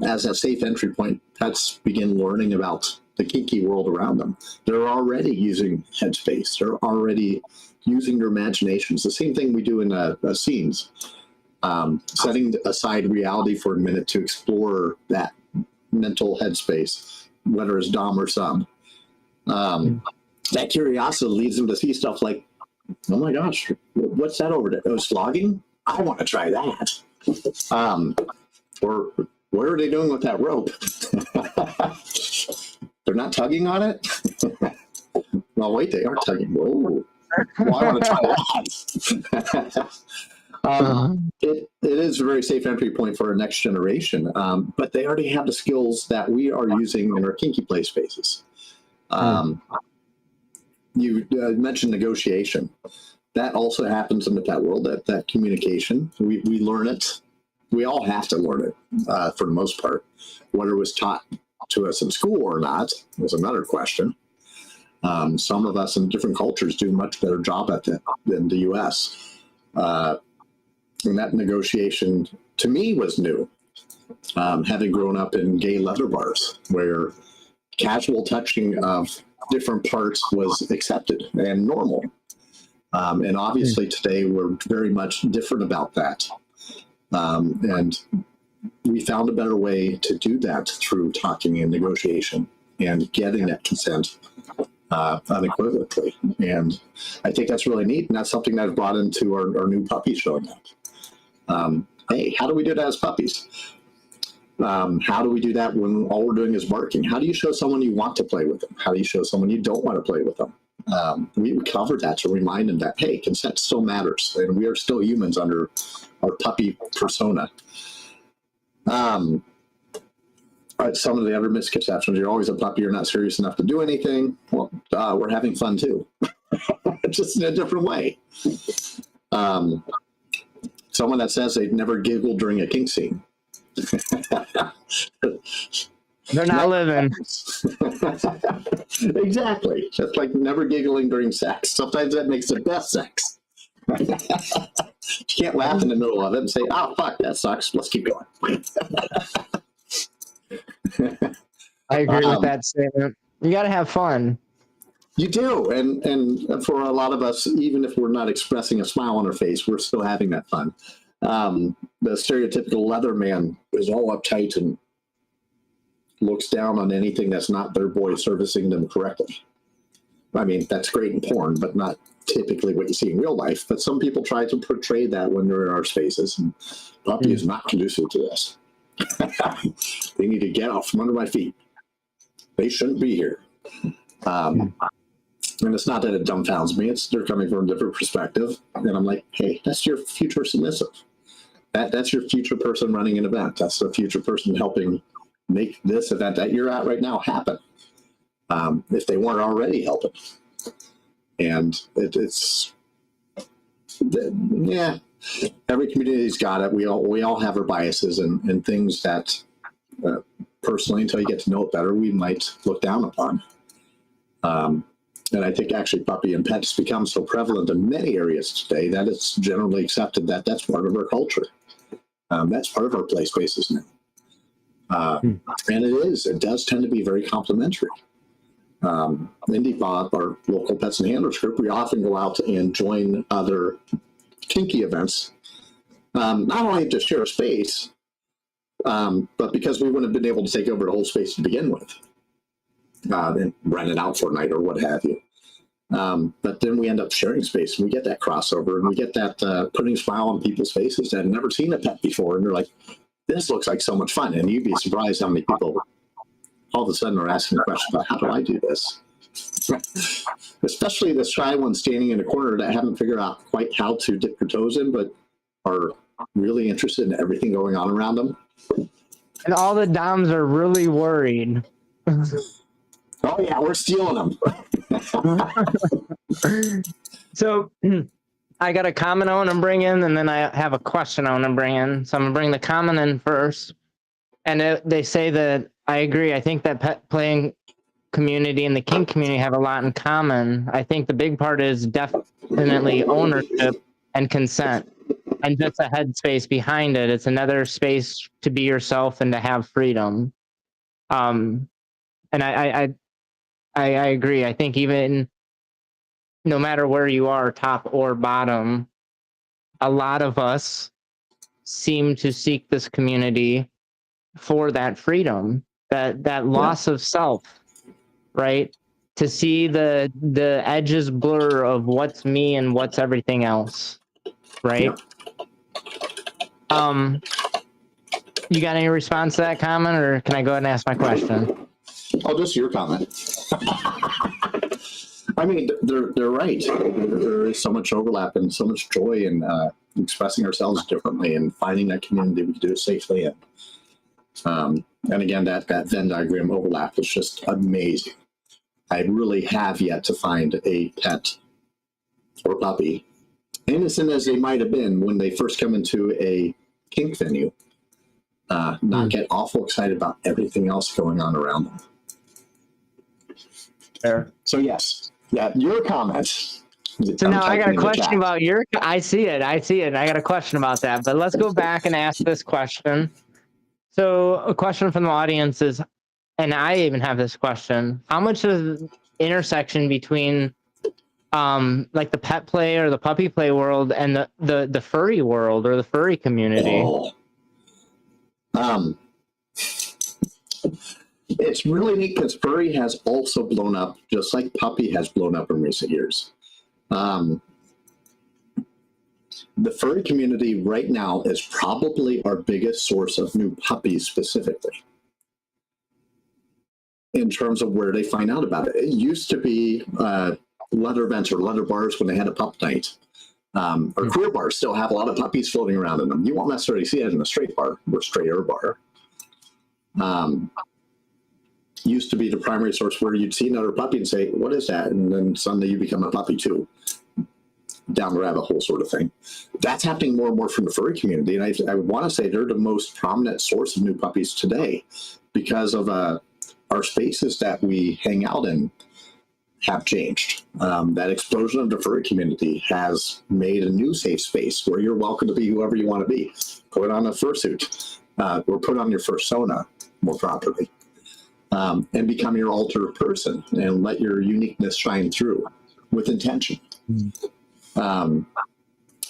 As a safe entry point, pets begin learning about the kinky world around them. They're already using headspace. They're already using their imaginations. The same thing we do in scenes. Setting aside reality for a minute to explore that mental headspace, whether it's dom or sub. That curiosity leads them to see stuff like, oh my gosh, what's that over there? Oh, slogging? I want to try that. Or what are they doing with that rope? They're not tugging on it? Well, wait, they are tugging. Whoa. Well, I want to try that. It is a very safe entry point for our next generation, but they already have the skills that we are using in our kinky play spaces. you mentioned negotiation. That also happens in the pet world, that communication. We learn it. We all have to learn it for the most part. Whether it was taught to us in school or not is another question. Some of us in different cultures do a much better job at that than the U.S. And that negotiation, to me, was new. Having grown up in gay leather bars, where casual touching of different parts was accepted and normal. And obviously today we're very much different about that. And we found a better way to do that through talking and negotiation and getting that consent unequivocally. And I think that's really neat. And that's something that I've brought into our new puppy showing up. Hey, how do we do that as puppies? How do we do that when all we're doing is barking? How do you show someone you want to play with them? How do you show someone you don't want to play with them? We covered that to remind them that, hey, consent still matters, and we are still humans under our puppy persona. Some of the other misconceptions: you're always a puppy, you're not serious enough to do anything. Well, we're having fun too, just in a different way. Someone that says they've never giggled during a kink scene. They're not living. Exactly. Just like never giggling during sex. Sometimes that makes the best sex. You can't laugh in the middle of it and say, oh, fuck, that sucks. Let's keep going. I agree with that statement. You got to have fun. You do. And for a lot of us, even if we're not expressing a smile on our face, we're still having that fun. The stereotypical leather man is all uptight and looks down on anything that's not their boy servicing them correctly. I mean, that's great in porn, but not typically what you see in real life. But some people try to portray that when they're in our spaces, and puppy is not conducive to this. They need to get out from under my feet. They shouldn't be here. And it's not that it dumbfounds me. It's they're coming from a different perspective. And I'm like, hey, that's your future submissive. That's your future person running an event. That's the future person helping make this event that you're at right now happen. If they weren't already helping. And yeah, every community's got it. We all have our biases and things that personally, until you get to know it better, we might look down upon. And I think actually puppy and pets become so prevalent in many areas today that it's generally accepted that that's part of our culture. That's part of our play spaces now. And it does tend to be very complimentary. Indy PAH, our local pets and handlers group, we often go out and join other kinky events, not only to share a space, but because we wouldn't have been able to take over the whole space to begin with, and rent it out for a night or what have you. But then we end up sharing space, and we get that crossover, and we get that putting a smile on people's faces that had never seen a pet before, and they're like, this looks like so much fun. And you'd be surprised how many people all of a sudden are asking questions about, how do I do this? Especially the shy ones standing in a corner that haven't figured out quite how to dip their toes in, but are really interested in everything going on around them. And all the doms are really worried. Oh yeah, we're stealing them. So I got a comment I want to bring in, and then I have a question I want to bring in. So I'm going to bring the comment in first. And they say that I agree. I think that pet playing community and the kink community have a lot in common. I think the big part is definitely ownership and consent, and just a headspace behind it. It's another space to be yourself and to have freedom. And I agree. I think even no matter where you are, top or bottom, a lot of us seem to seek this community for that freedom, that loss of self, right? To see the edges blur of what's me and what's everything else, right? Yeah. You got any response to that comment, or can I go ahead and ask my question? Oh, just your comment. I mean, they're right. There is so much overlap and so much joy in expressing ourselves differently and finding that community we can do it safely in. And again, that Venn diagram overlap is just amazing. I really have yet to find a pet or puppy, innocent as they might have been when they first come into a kink venue, not get awful excited about everything else going on around them. Fair. So yes, your comments. So now I got a question about I see it. I got a question about that, but let's go back and ask this question. So a question from the audience is, and I even have this question, how much of the intersection between like the pet play or the puppy play world and the furry world or the furry community? It's really neat because furry has also blown up, just like puppy has blown up in recent years. The furry community right now is probably our biggest source of new puppies specifically, in terms of where they find out about it. It used to be leather events or leather bars when they had a pup night. Or queer bars still have a lot of puppies floating around in them. You won't necessarily see it in a straight bar or straighter bar. Used to be the primary source where you'd see another puppy and say, what is that? And then suddenly you become a puppy too. Down the rabbit hole sort of thing. That's happening more and more from the furry community. And I want to say they're the most prominent source of new puppies today because of our spaces that we hang out in have changed. That explosion of the furry community has made a new safe space where you're welcome to be whoever you want to be. Put on a fursuit or put on your fursona more properly. And become your altered person and let your uniqueness shine through with intention. And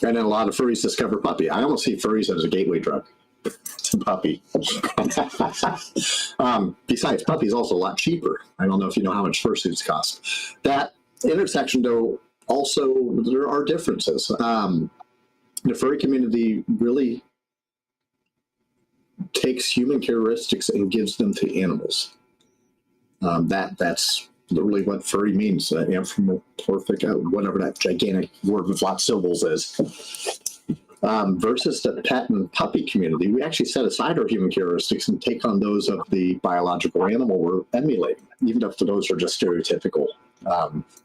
then a lot of furries discover puppy. I almost see furries as a gateway drug to puppy. Besides, puppy is also a lot cheaper. I don't know if you know how much fursuits cost. That intersection, though, also there are differences. The furry community really takes human characteristics and gives them to animals. That's literally what furry means. Anthropomorphic, whatever that gigantic word with lots of syllables is. Versus the pet and puppy community, we actually set aside our human characteristics and take on those of the biological animal we're emulating, even if those are just stereotypical,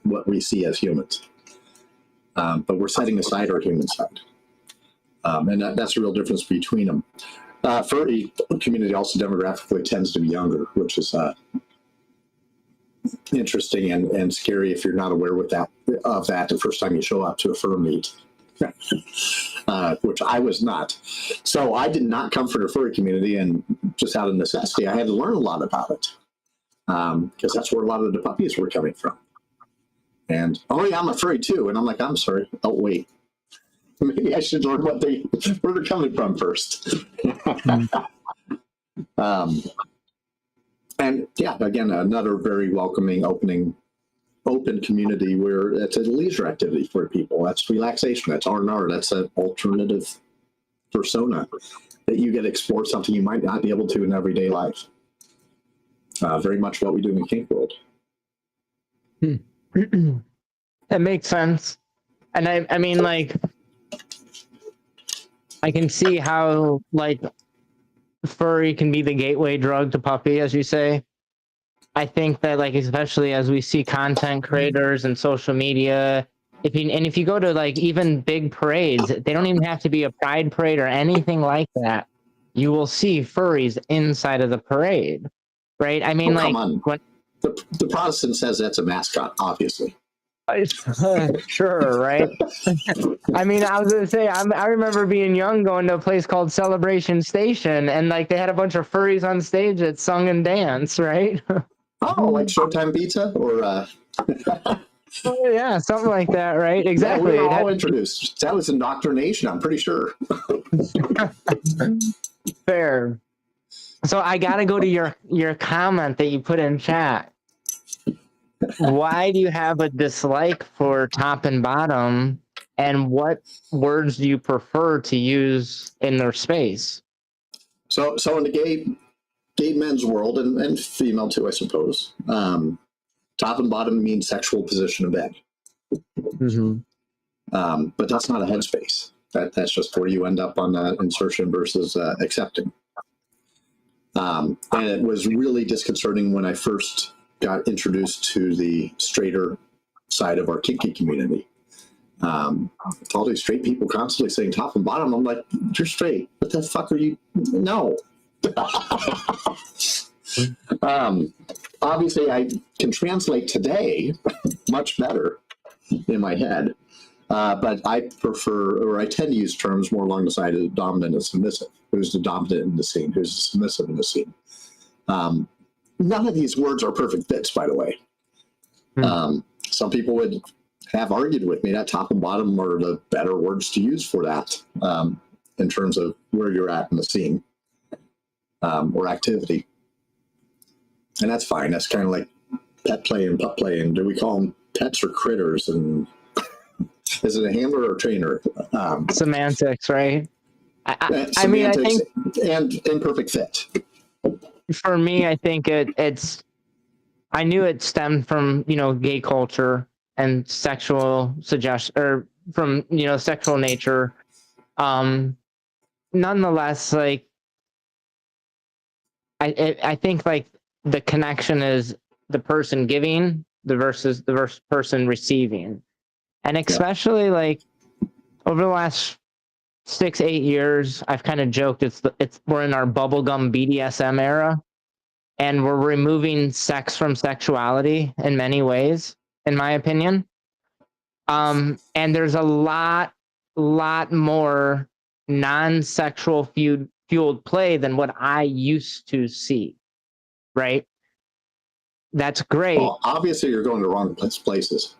what we see as humans. But we're setting aside our human side. And that's the real difference between them. Furry community also demographically tends to be younger, which is interesting and scary if you're not aware of that the first time you show up to a fur meet, which I was not. So I did not come from the furry community, and just out of necessity, I had to learn a lot about it because that's where a lot of the puppies were coming from. And, oh yeah, I'm a furry too. And I'm like, I'm sorry. Oh, wait. Maybe I should learn where they're coming from first. And yeah, again, another very welcoming, open community where it's a leisure activity for people. That's relaxation. That's R&R. That's an alternative persona that you get to explore something you might not be able to in everyday life. Very much what we do in the kink world. That makes sense. And I mean, like, I can see how, like, furry can be the gateway drug to puppy, as you say. I think that, like, especially as we see content creators and social media, if you go to, like, even big parades, they don't even have to be a pride parade or anything like that. You will see furries inside of the parade, right? I mean, come on. The Protestant says that's a mascot, obviously. Sure, right? I mean, I was gonna say, I remember being young, going to a place called Celebration Station, and like they had a bunch of furries on stage that sung and danced, right? Oh, like Showtime Pizza, or oh, yeah, something like that, right? Exactly. Yeah, we were all introduced. That was indoctrination, I'm pretty sure. Fair. So I gotta go to your comment that you put in chat. Why do you have a dislike for top and bottom, and what words do you prefer to use in their space? So in the gay men's world, and female too, I suppose, top and bottom means sexual position in bed. Mm-hmm. But that's not a headspace. That's just where you end up on insertion versus accepting. And it was really disconcerting when I first got introduced to the straighter side of our kinky community. It's all these straight people constantly saying top and bottom. I'm like, you're straight. What the fuck are you? No. Obviously, I can translate today much better in my head, but I prefer, or I tend to use terms more along the side of dominant and submissive. Who's the dominant in the scene? Who's the submissive in the scene? None of these words are perfect fits, by the way. Some people would have argued with me that top and bottom are the better words to use for that, in terms of where you're at in the scene, or activity. And that's fine. That's kind of like pet play and pup play. And do we call them pets or critters? And is it a handler or a trainer? Semantics, right? I mean, I think, and imperfect fit. For me, I think I knew it stemmed from, gay culture and sexual suggestion, or from, sexual nature. Nonetheless, like, I think like the connection is the person giving versus the person receiving. And especially like over the last 6-8 years, I've kind of joked we're in our bubblegum BDSM era, and we're removing sex from sexuality in many ways, in my opinion. And there's a lot more non-sexual fueled play than what I used to see, right? That's great. Well, obviously you're going to the wrong places.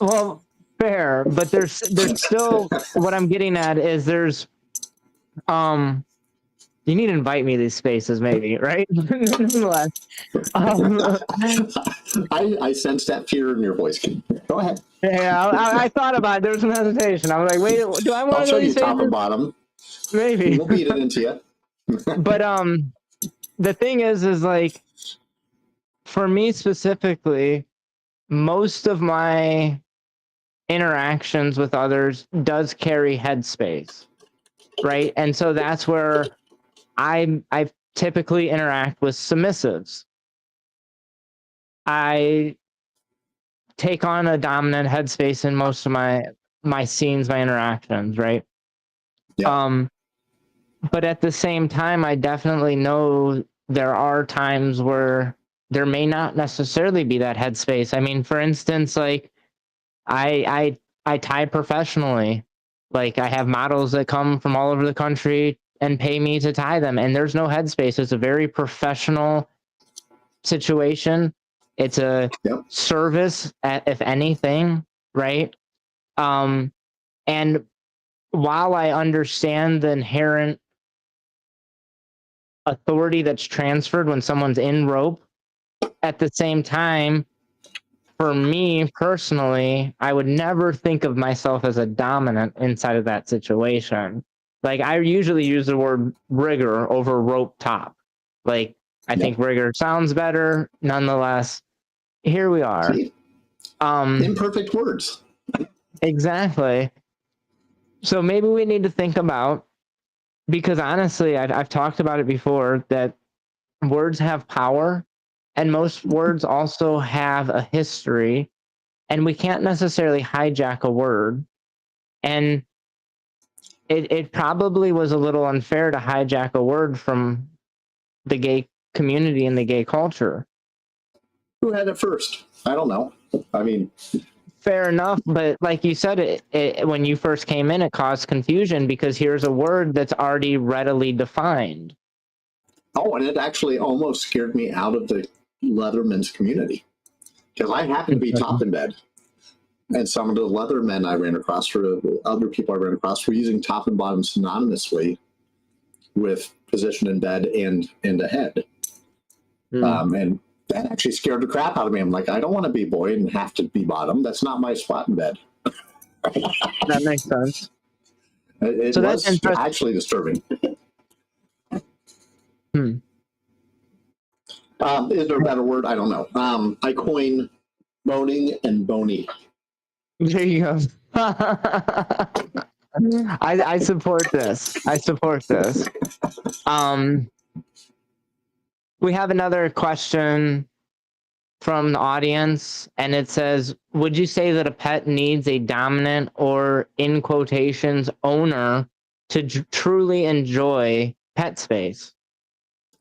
Well, fair, but there's still, what I'm getting at is there's you need to invite me to these spaces, maybe, right? I sense that fear in your voice. Go ahead. Yeah, I thought about it. There was some hesitation. I was like, wait, do I want to show go to you these top spaces? and bottom. Maybe. We'll beat it into you. But the thing is like, for me specifically, most of my interactions with others does carry headspace, right? And so that's where I typically interact with submissives. I take on a dominant headspace in most of my scenes, my interactions, right? Yeah. But at the same time, I definitely know there are times where there may not necessarily be that headspace. I mean, for instance, like I tie professionally. Like I have models that come from all over the country and pay me to tie them, and there's no headspace. It's a very professional situation. It's a service, if anything, right? And while I understand the inherent authority that's transferred when someone's in rope, at the same time, for me personally, I would never think of myself as a dominant inside of that situation. Like I usually use the word rigor over rope top. Like I think rigor sounds better. Nonetheless, here we are. See? Imperfect words. Exactly. So maybe we need to think about, because honestly, I've talked about it before, that words have power, and most words also have a history, and we can't necessarily hijack a word. And it probably was a little unfair to hijack a word from the gay community and the gay culture. Who had it first? I don't know. I mean, fair enough, but like you said, when you first came in, it caused confusion because here's a word that's already readily defined. Oh, and it actually almost scared me out of the Leathermen's community, because I happened to be top in bed, and some of the Leathermen I ran across, or other people I ran across, were using top and bottom synonymously with position in bed and in the head. And that actually scared the crap out of me. I'm like, I don't want to be boy and have to be bottom. That's not my spot in bed. That makes sense. It was actually disturbing. Is there a better word? I don't know. I coin boning and bony. There you go. I support this. I support this. We have another question from the audience, and it says, would you say that a pet needs a dominant or, in quotations, owner to truly enjoy pet space?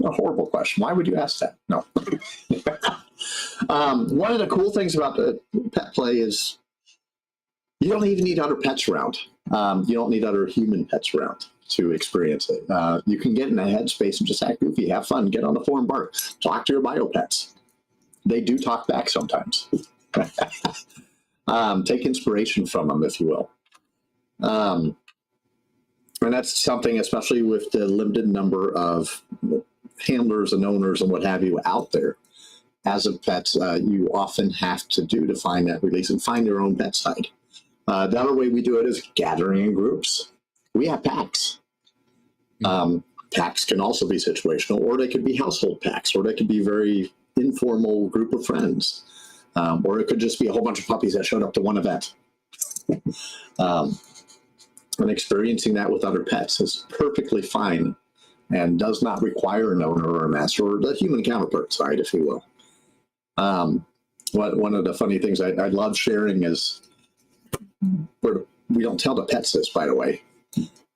A horrible question. Why would you ask that? No. One of the cool things about the pet play is you don't even need other pets around. You don't need other human pets around to experience it. You can get in a headspace and just act goofy, have fun, get on the floor and bark, talk to your bio pets. They do talk back sometimes. Take inspiration from them, if you will. And that's something, especially with the limited number of handlers and owners and what have you out there. As a pet, you often have to do to find that release and find your own pet side. The other way we do it is gathering in groups. We have packs. Packs can also be situational, or they could be household packs, or they could be very informal group of friends, or it could just be a whole bunch of puppies that showed up to one event. And experiencing that with other pets is perfectly fine and does not require an owner or a master or the human counterpart side, if you will. One of the funny things I love sharing is, we don't tell the pets this, by the way,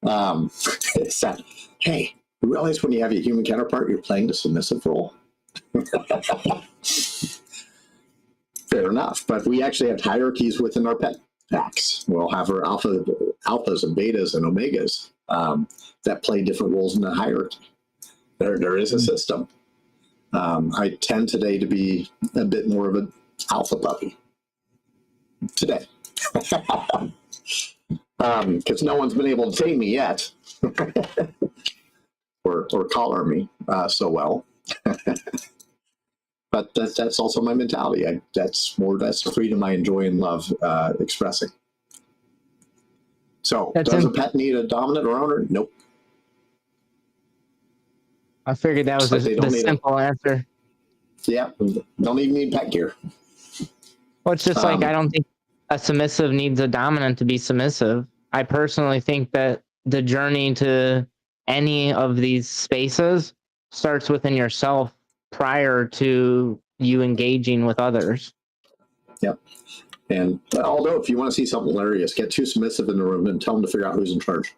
it's that, hey, you realize when you have your human counterpart, you're playing the submissive role? Fair enough, but we actually have hierarchies within our pet packs. We'll have our alphas and betas and omegas that play different roles in the hierarchy. There is a system. I tend today to be a bit more of an alpha puppy today, because no one's been able to tame me yet, or collar me so well. But that's also my mentality. That's the freedom I enjoy and love expressing. So, does a pet need a dominant or owner? Nope. I figured that was the simple answer. Yeah, don't even need pet gear. Well, it's just like, I don't think a submissive needs a dominant to be submissive. I personally think that the journey to any of these spaces starts within yourself prior to you engaging with others. Yep. And although if you want to see something hilarious, get two submissive in the room and tell them to figure out who's in charge.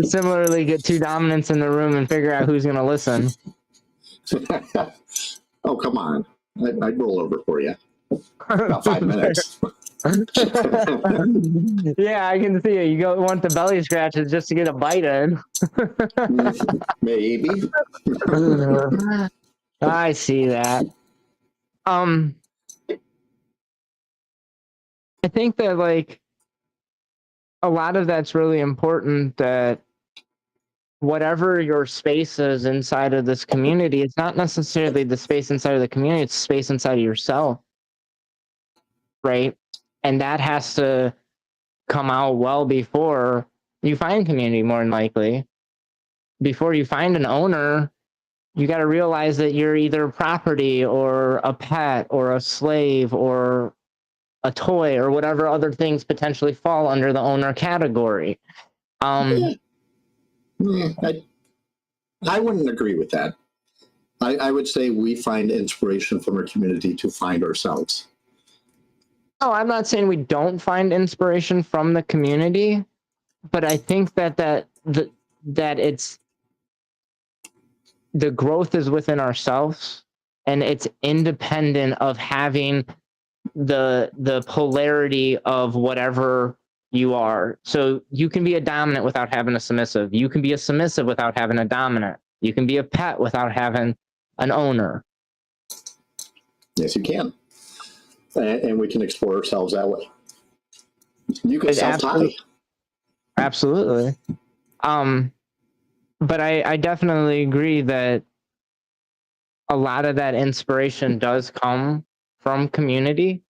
Similarly, get two dominants in the room and figure out who's going to listen. Oh, come on. I'd roll over for you. About 5 minutes. Yeah, I can see it. You want the belly scratches just to get a bite in. Maybe. I see that. I think that, like, a lot of that's really important, that whatever your space is inside of this community, it's not necessarily the space inside of the community, it's space inside of yourself, right? And that has to come out well before you find community, more than likely. Before you find an owner, you got to realize that you're either property or a pet or a slave or a toy or whatever other things potentially fall under the owner category. I wouldn't agree with that. I would say we find inspiration from our community to find ourselves. Oh, I'm not saying we don't find inspiration from the community, but I think that it's the growth is within ourselves, and it's independent of having the polarity of whatever you are. So you can be a dominant without having a submissive. You can be a submissive without having a dominant. You can be a pet without having an owner. Yes, you can. And we can explore ourselves that way. You can self-tie. Absolutely. But I definitely agree that a lot of that inspiration does come from community,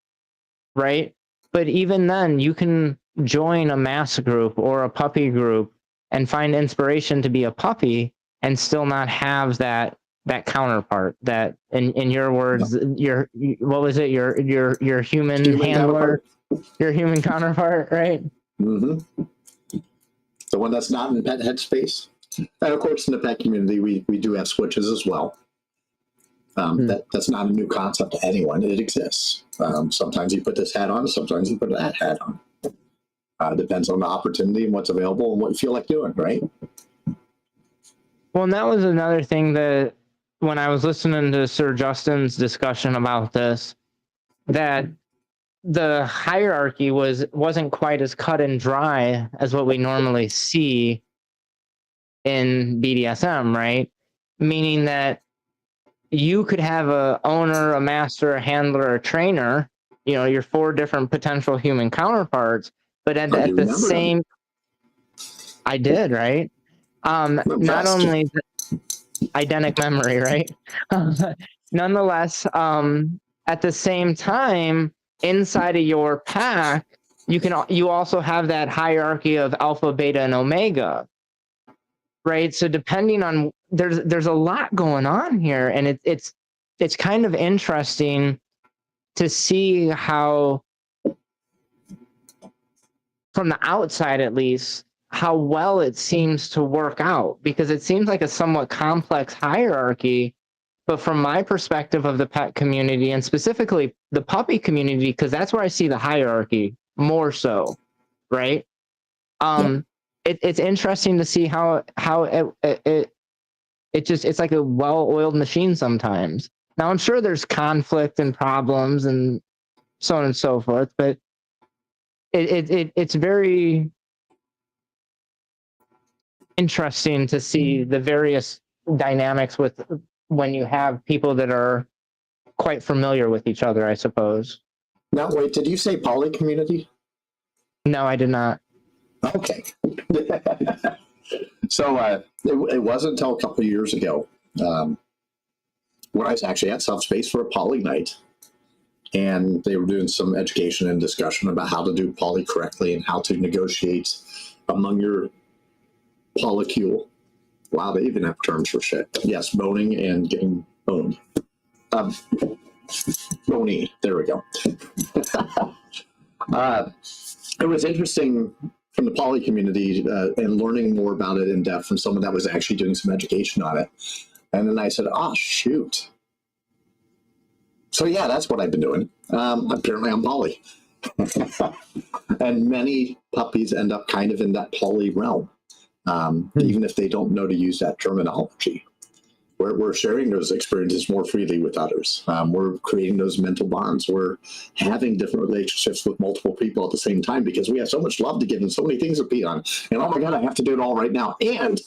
right? But even then, you can join a mass group or a puppy group and find inspiration to be a puppy and still not have that counterpart, that in your words, your what was it, your human handler, your human counterpart, right? Mm-hmm. The one that's not in pet headspace. And of course, in the pet community, we do have switches as well. That's not a new concept to anyone. It exists. Sometimes you put this hat on, sometimes you put that hat on. Depends on the opportunity and what's available and what you feel like doing, right? Well, and that was another thing that when I was listening to Sir Justin's discussion about this, that the hierarchy wasn't quite as cut and dry as what we normally see in BDSM, right? Meaning that you could have a owner, a master, a handler, a trainer, your 4 different potential human counterparts, but at the same, I did, right? Not only identic memory, right? Nonetheless, at the same time, inside of your pack, you also have that hierarchy of alpha, beta, and omega, right? So depending on, there's a lot going on here, and it's kind of interesting to see how, from the outside at least, how well it seems to work out, because it seems like a somewhat complex hierarchy. But from my perspective of the pet community, and specifically the puppy community, because that's where I see the hierarchy more so, right? It's interesting to see how it's like a well-oiled machine sometimes. Now I'm sure there's conflict and problems and so on and so forth, but it's very interesting to see the various dynamics with when you have people that are quite familiar with each other, I suppose. Now, wait, did you say poly community? No, I did not. Okay. So it wasn't until a couple of years ago when I was actually at Subspace for a poly night, and they were doing some education and discussion about how to do poly correctly and how to negotiate among your polycule. Wow, they even have terms for shit. Yes, boning and getting boned. Boning, there we go. It was interesting from the poly community and learning more about it in depth from someone that was actually doing some education on it. And then I said, oh, shoot. So yeah, that's what I've been doing. Apparently I'm poly. And many puppies end up kind of in that poly realm. Even if they don't know to use that terminology. We're sharing those experiences more freely with others. We're creating those mental bonds. We're having different relationships with multiple people at the same time because we have so much love to give and so many things to be on. And oh my God, I have to do it all right now. And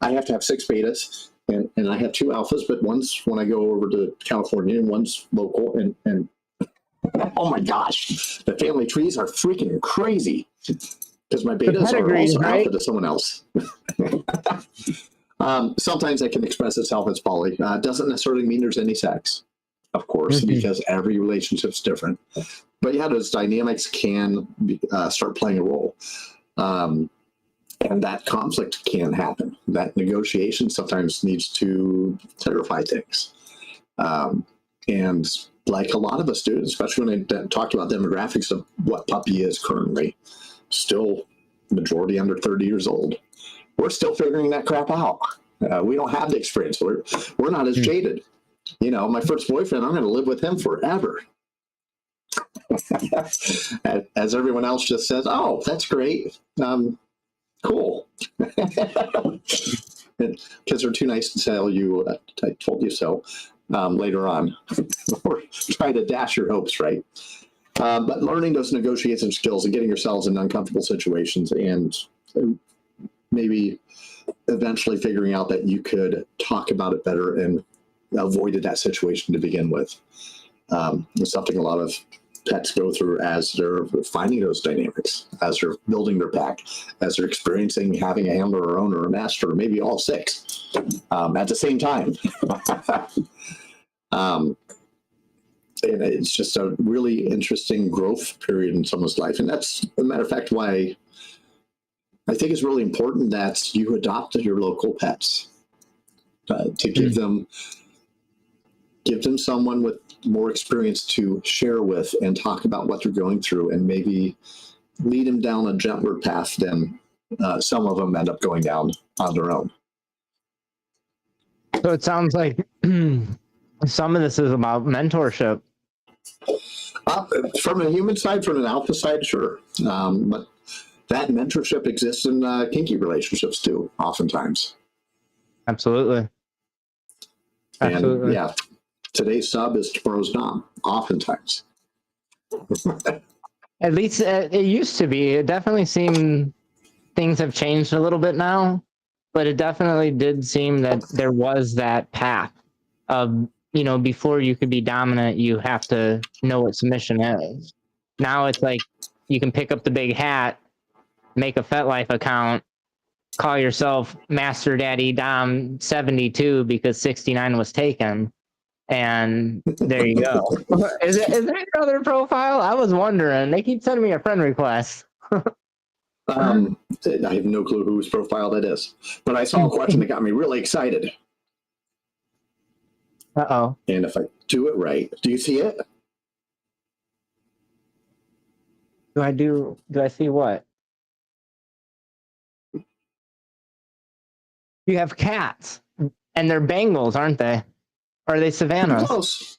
I have to have 6 betas and I have 2 alphas, but one's when I go over to California and one's local. And oh my gosh, the family trees are freaking crazy. Because my betas are also alpha to someone else. Sometimes it can express itself as poly. Doesn't necessarily mean there's any sex, of course, because every relationship's different. But yeah, those dynamics can start playing a role. And that conflict can happen. That negotiation sometimes needs to clarify things. And like a lot of us do, especially when I talked about demographics of what puppy is currently, still majority under 30 years old. We're still figuring that crap out. We don't have the experience. We're not as jaded. My first boyfriend, I'm going to live with him forever. As everyone else just says, oh, that's great. Cool. Because they're too nice to tell you, I told you so, later on. Or try to dash your hopes, right? But learning those negotiation skills and getting yourselves in uncomfortable situations and maybe eventually figuring out that you could talk about it better and avoided that situation to begin with. It's something a lot of pets go through as they're finding those dynamics, as they're building their pack, as they're experiencing having a handler or owner or master, or maybe all 6 at the same time. And it's just a really interesting growth period in someone's life. And that's, as a matter of fact, why I think it's really important that you adopt your local pets to give them someone with more experience to share with and talk about what they're going through and maybe lead them down a gentler path than some of them end up going down on their own. So it sounds like some of this is about mentorship. From a human side, from an alpha side, sure. But that mentorship exists in kinky relationships too, oftentimes. Absolutely. Absolutely. And yeah, today's sub is tomorrow's dom, oftentimes. At least it used to be. It definitely seemed things have changed a little bit now, but it definitely did seem that there was that path of, you know, before you could be dominant, you have to know what submission is. Now it's like you can pick up the big hat, make a FetLife account, call yourself Master Daddy Dom 72 because 69 was taken. And there you go. Is there another profile? I was wondering. They keep sending me a friend request. I have no clue whose profile that is, but I saw a question that got me really excited. Uh-oh. And if I do it right, do you see it? Do I see what? You have cats, and they're Bengals, aren't they? Or are they Savannahs? Close.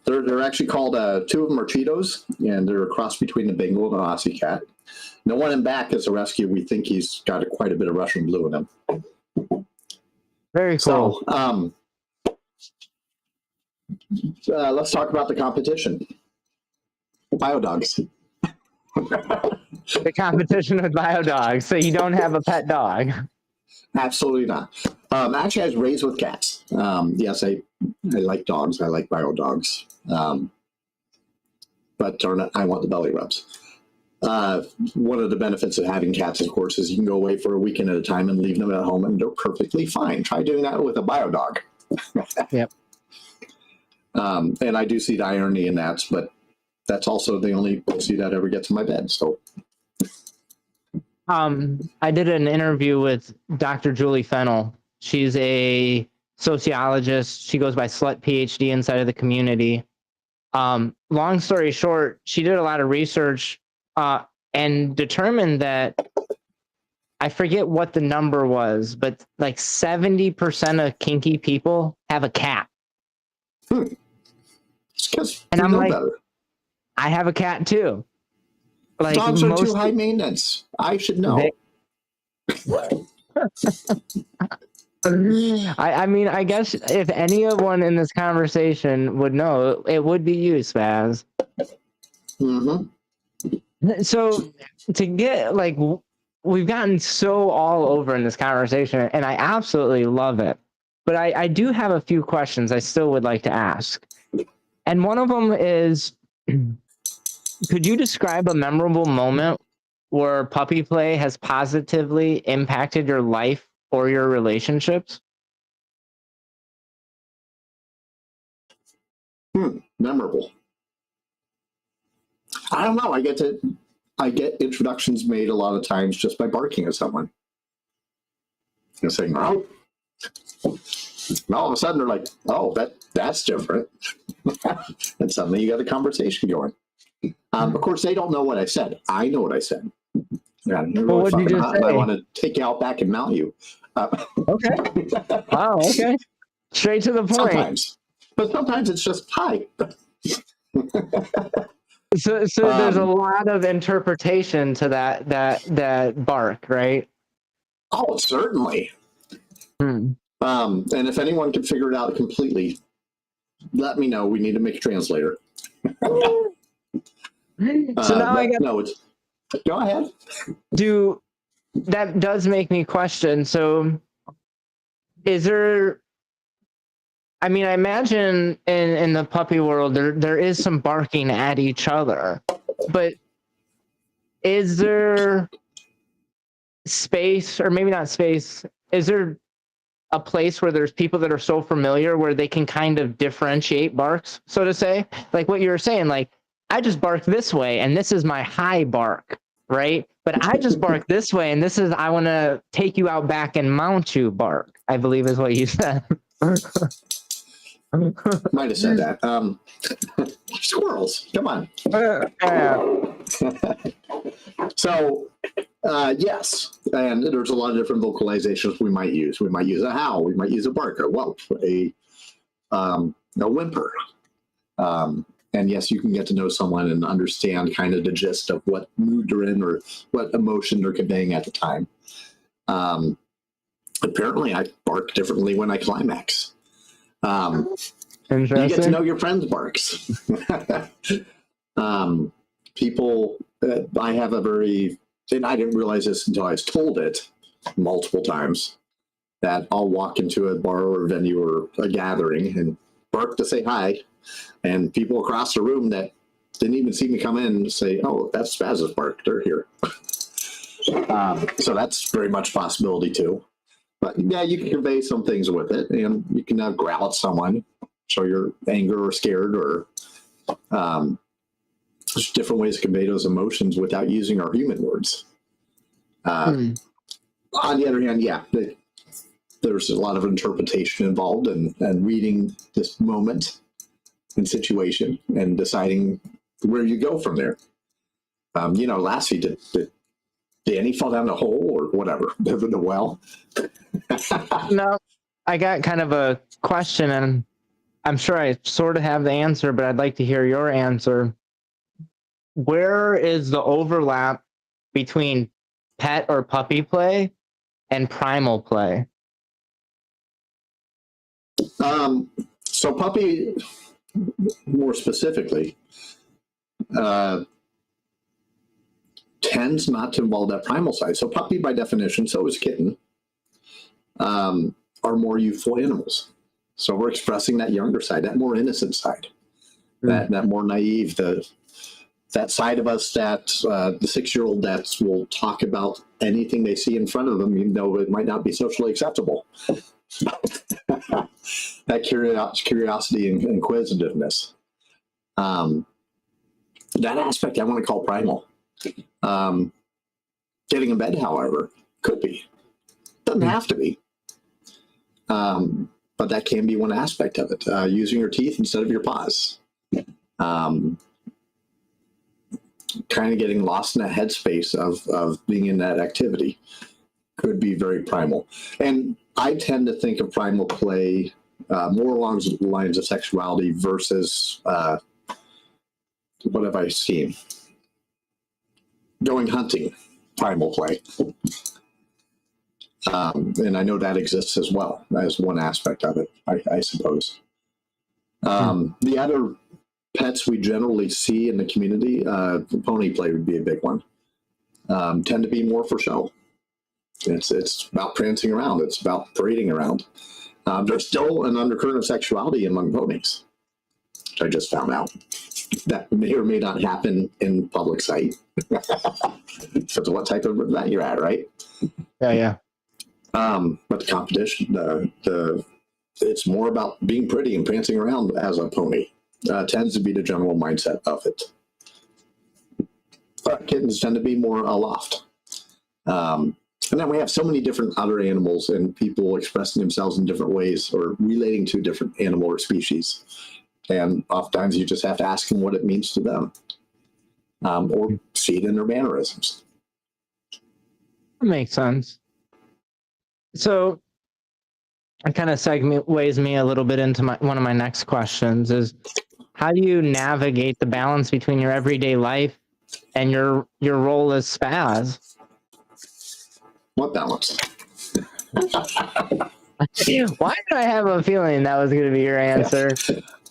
They're actually called, two of them are Cheetos, and they're a cross between a Bengal and an Aussie cat. No one in back is a rescue. We think he's got quite a bit of Russian blue in him. Very cool. So, let's talk about the competition. Biodogs. The competition with biodogs. So you don't have a pet dog. Absolutely not. Actually, I was raised with cats. Yes, I like dogs. I like biodogs. But darn it, I want the belly rubs. One of the benefits of having cats, of course, is you can go away for a weekend at a time and leave them at home, and they're perfectly fine. Try doing that with a biodog. Yep. And I do see the irony in that, but that's also the only pussy that ever gets in my bed. So, I did an interview with Dr. Julie Fennell. She's a sociologist. She goes by Slut PhD inside of the community. Long story short, she did a lot of research and determined that, I forget what the number was, but like 70% of kinky people have a cat. and I'm like, better. I have a cat too. Like, dogs are too high maintenance. I should know. I mean, I guess if anyone in this conversation would know, it would be you, Spaz. Mm-hmm. So to get, like, we've gotten so all over in this conversation, and I absolutely love it. But I do have a few questions I still would like to ask. And one of them is, could you describe a memorable moment where puppy play has positively impacted your life or your relationships? Memorable. I don't know. I get introductions made a lot of times just by barking at someone and saying, "Oh," and all of a sudden they're like, "Oh, that's different," and suddenly you got a conversation going. Of course, they don't know what I said. I know what I said. Yeah, well, what did you just say? I want to take you out back and mount you. Okay. Wow. Okay. Straight to the point. Sometimes, but sometimes it's just hi. So there's a lot of interpretation to that bark, right? Oh, certainly. And if anyone can figure it out completely, let me know. We need to make a translator. So now I got. No, it's. Go ahead. That does make me question. So, is there? I mean, I imagine in the puppy world there is some barking at each other, but is there space, or maybe not space? Is there a place where there's people that are so familiar where they can kind of differentiate barks, so to say? Like what you were saying, like, I just bark this way and this is my high bark, right? But I just bark this way and this is, I want to take you out back and mount you bark, I believe is what you said. Might have said that. Squirrels, come on. So, yes, and there's a lot of different vocalizations we might use. We might use a howl, we might use a bark, a whelp, a whimper. And yes, you can get to know someone and understand kind of the gist of what mood they're in or what emotion they're conveying at the time. Apparently, I bark differently when I climax. You get to know your friends' barks. People, I have a very, and I didn't realize this until I was told it multiple times, that I'll walk into a bar or a venue or a gathering and bark to say hi, and people across the room that didn't even see me come in say, "Oh, that's Spaz's bark. They're here." So that's very much a possibility too. But yeah, you can convey some things with it, and you can growl at someone, show your anger or scared, or there's different ways to convey those emotions without using our human words. On the other hand, yeah, there's a lot of interpretation involved and reading this moment and situation and deciding where you go from there. Lassie, did Danny fall down the hole or whatever, the well? No, I got kind of a question, and I'm sure I sort of have the answer, but I'd like to hear your answer. Where is the overlap between pet or puppy play and primal play? So puppy, more specifically, tends not to involve that primal side. So puppy, by definition, so is kitten, are more youthful animals. So we're expressing that younger side, that more innocent side, that more naive, that side of us that the 6-year-old that will talk about anything they see in front of them, even though it might not be socially acceptable. That curiosity and inquisitiveness. That aspect I want to call primal. Getting in bed, however, could be. Doesn't have to be. But that can be one aspect of it. Using your teeth instead of your paws. Kind of getting lost in that headspace of being in that activity could be very primal. And I tend to think of primal play more along the lines of sexuality versus what have I seen? Going hunting, primal play. And I know that exists as well as one aspect of it, I suppose. The other pets we generally see in the community, pony play would be a big one. Tend to be more for show. It's about prancing around. It's about parading around. There's still an undercurrent of sexuality among ponies, which I just found out. That may or may not happen in public sight. Depends on what type of event you're at, right? Yeah. But the competition, it's more about being pretty and prancing around as a pony. Tends to be the general mindset of it. But kittens tend to be more aloft. And then we have so many different other animals and people expressing themselves in different ways or relating to different animal or species. And oftentimes you just have to ask them what it means to them, or see it in their mannerisms. That makes sense. So it kind of segues me a little bit into one of my next questions is, how do you navigate the balance between your everyday life and your role as Spaz? What balance? Why did I have a feeling that was going to be your answer?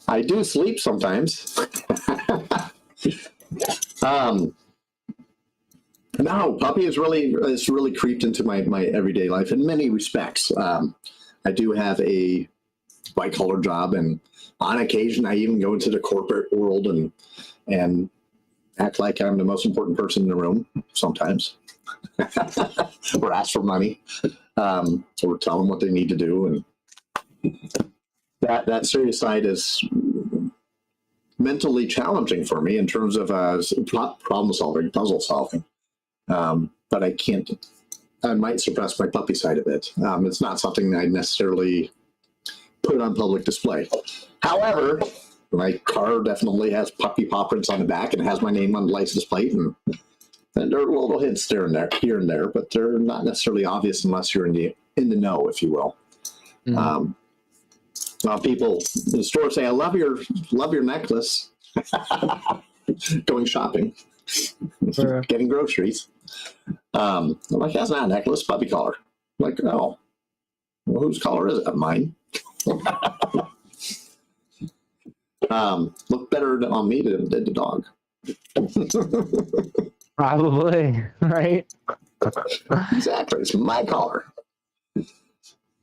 I do sleep sometimes. No, puppy is really creeped into my everyday life in many respects. I do have a white collar job, and on occasion I even go into the corporate world and act like I'm the most important person in the room sometimes. Or ask for money, or tell them what they need to do, and that serious side is mentally challenging for me in terms of problem solving, puzzle solving. But I might suppress my puppy side of it. It's not something that I necessarily put on public display. However, my car definitely has puppy paw prints on the back and it has my name on the license plate, and there are little hints there and there, here and there, but they're not necessarily obvious unless you're in the know, if you will. People in the store say, "I love your necklace." Going shopping, getting groceries. I'm like, "That's not a necklace, puppy collar." I'm like, "Oh, well, whose collar is it? Mine." Look better on me than the dog. Probably, right? Exactly. It's my collar.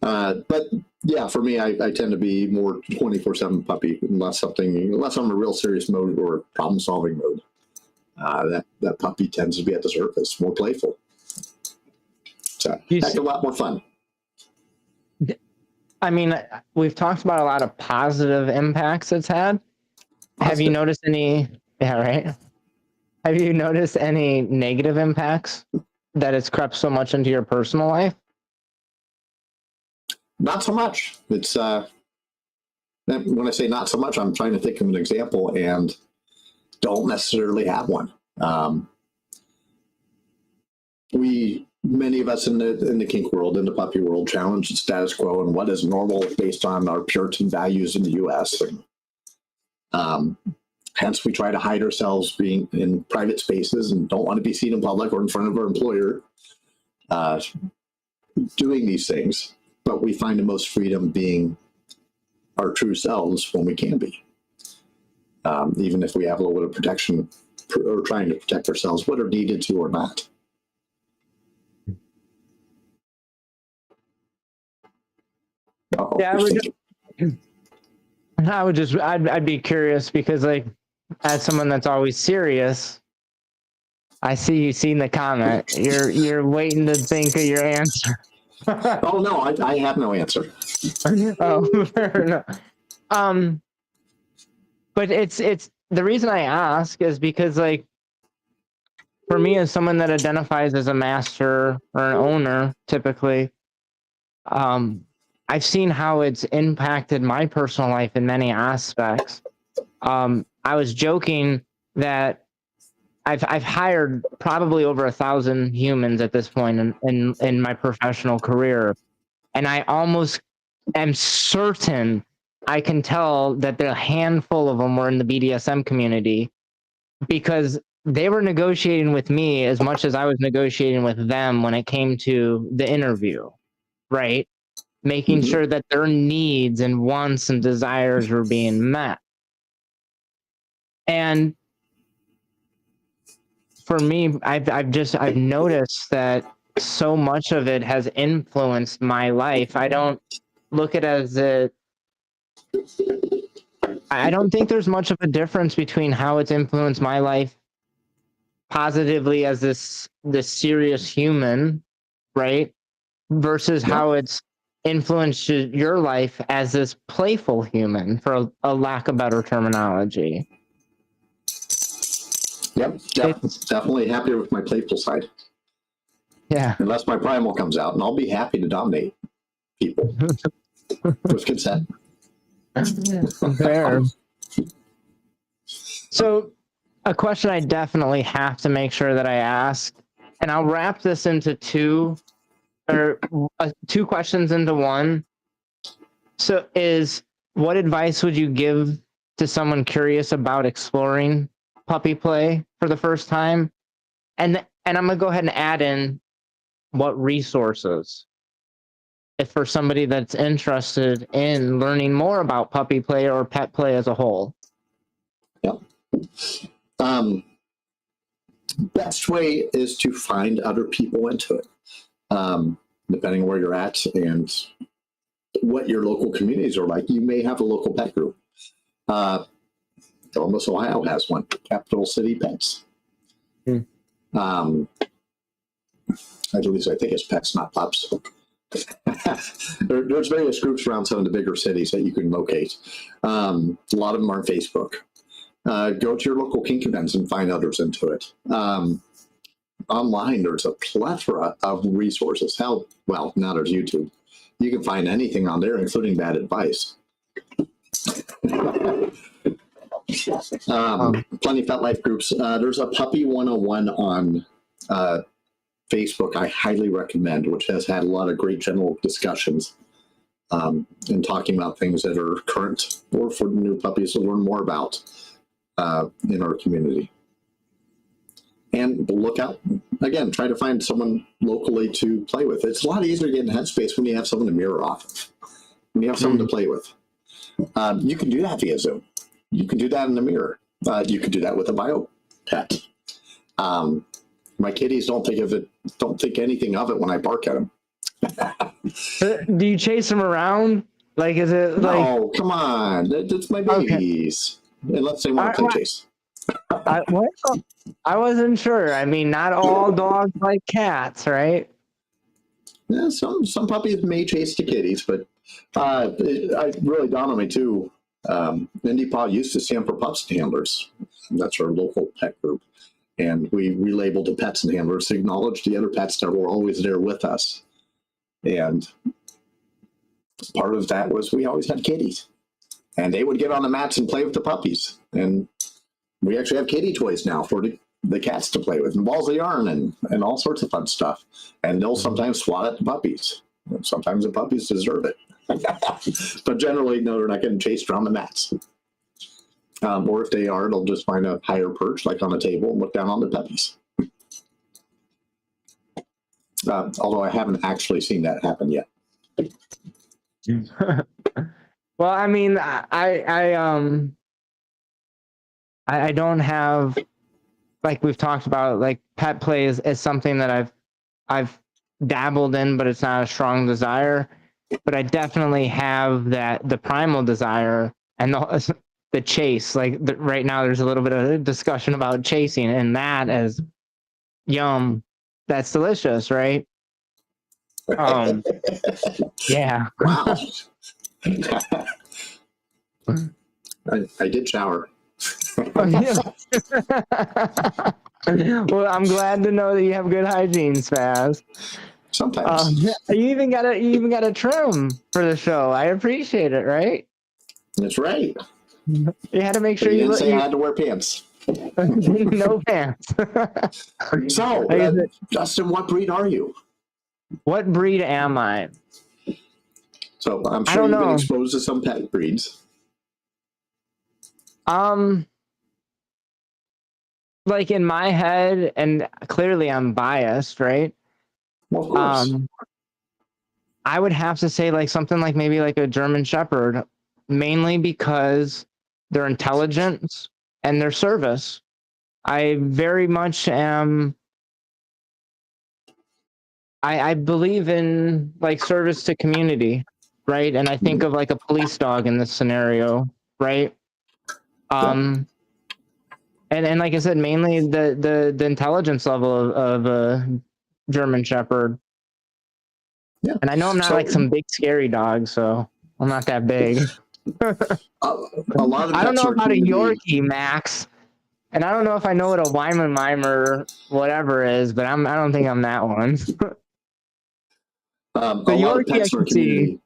But yeah, for me, I tend to be more 24/7 puppy unless I'm a real serious mode or problem solving mode. That puppy tends to be at the surface, more playful. So that's a lot more fun. I mean, we've talked about a lot of positive impacts it's had. Have you noticed any? Yeah, right. Have you noticed any negative impacts that it's crept so much into your personal life? Not so much. It's when I say not so much, I'm trying to think of an example and don't necessarily have one. Many of us in the kink world, in the puppy world, challenge the status quo and what is normal based on our Puritan values in the U.S. And hence, we try to hide ourselves being in private spaces and don't want to be seen in public or in front of our employer doing these things. But we find the most freedom being our true selves when we can be, even if we have a little bit of protection or trying to protect ourselves, whether needed to or not. Yeah, I'd be curious because, like, as someone that's always serious, I see you seen the comment. You're waiting to think of your answer. Oh no, I have no answer. Oh, fair enough. But it's the reason I ask is because, like, for me, as someone that identifies as a master or an owner, typically, I've seen how it's impacted my personal life in many aspects. I was joking that I've hired probably over 1,000 humans at this point in my professional career, and I almost am certain I can tell that the handful of them were in the BDSM community because they were negotiating with me as much as I was negotiating with them when it came to the interview, right? Making sure that their needs and wants and desires were being met. And for me, I've noticed that so much of it has influenced my life. I don't look at it as I don't think there's much of a difference between how it's influenced my life positively as this serious human, right? Versus how it's influenced your life as this playful human, for a lack of better terminology. Yep, definitely happier with my playful side. Yeah. Unless my primal comes out, and I'll be happy to dominate people with consent. Fair. So, a question I definitely have to make sure that I ask, and I'll wrap this into two questions into one. So, what advice would you give to someone curious about exploring puppy play for the first time? And I'm gonna go ahead and add in what resources, if for somebody that's interested in learning more about puppy play or pet play as a whole. Yep. Best way is to find other people into it, depending where you're at and what your local communities are like. You may have a local pet group. Columbus, Ohio has one, Capital City Pets. At least I think it's pets, not pups. There's various groups around some of the bigger cities that you can locate. A lot of them are on Facebook. Go to your local kink events and find others into it. Online, there's a plethora of resources. Now there's YouTube. You can find anything on there, including bad advice. Plenty of pet life groups. There's a Puppy 101 on Facebook I highly recommend, which has had a lot of great general discussions and talking about things that are current or for new puppies to learn more about in our community. And look out, again, try to find someone locally to play with. It's a lot easier to get in headspace when you have someone to mirror off of, when you have someone to play with. You can do that via Zoom. You can do that in the mirror. You can do that with a bio pet. My kitties don't think anything of it when I bark at them. Do you chase them around? Like, is it like? No, come on, that's my babies. Okay. Unless they want to play chase. I wasn't sure. I mean, not all dogs like cats, right? Yeah, some puppies may chase the kitties, but it really dawned on me too. Indy PAH used to stand for pups and handlers. That's our local pet group. And we relabeled the pets and handlers to acknowledge the other pets that were always there with us. And part of that was we always had kitties. And they would get on the mats and play with the puppies. And we actually have kitty toys now for the cats to play with, and balls of yarn and all sorts of fun stuff. And they'll sometimes swat at the puppies. Sometimes the puppies deserve it. But generally, no, they're not getting chased around the mats. Or if they are, they'll just find a higher perch, like on a table, and look down on the puppies. Although I haven't actually seen that happen yet. Well, I mean, I don't have, like we've talked about, like pet play is something that I've dabbled in, but it's not a strong desire. But I definitely have the primal desire and the chase. Like right now, there's a little bit of discussion about chasing, and that as yum, that's delicious, right? Yeah. Wow. I did shower. Well, I'm glad to know that you have good hygiene, Spaz. Sometimes. You even got a trim for the show. I appreciate it, right? That's right. You had to make sure you you didn't say I had to wear pants. No pants. So, Justin, what breed are you? What breed am I? So I'm sure you've been exposed to some pet breeds. Like in my head, and clearly I'm biased, right? Well, of course. I would have to say like something like maybe like a German Shepherd, mainly because their intelligence and their service. I very much am. I believe in like service to community, right? And I think of like a police dog in this scenario, right? And like I said, mainly the intelligence level of a German Shepherd. Yeah. And I know I'm not like some big scary dog, so I'm not that big. A lot of I don't know about a community. Yorkie, Max. And I don't know if I know what a Wyman Mimer whatever is, but I don't think I'm that one. A lot of pets in our community.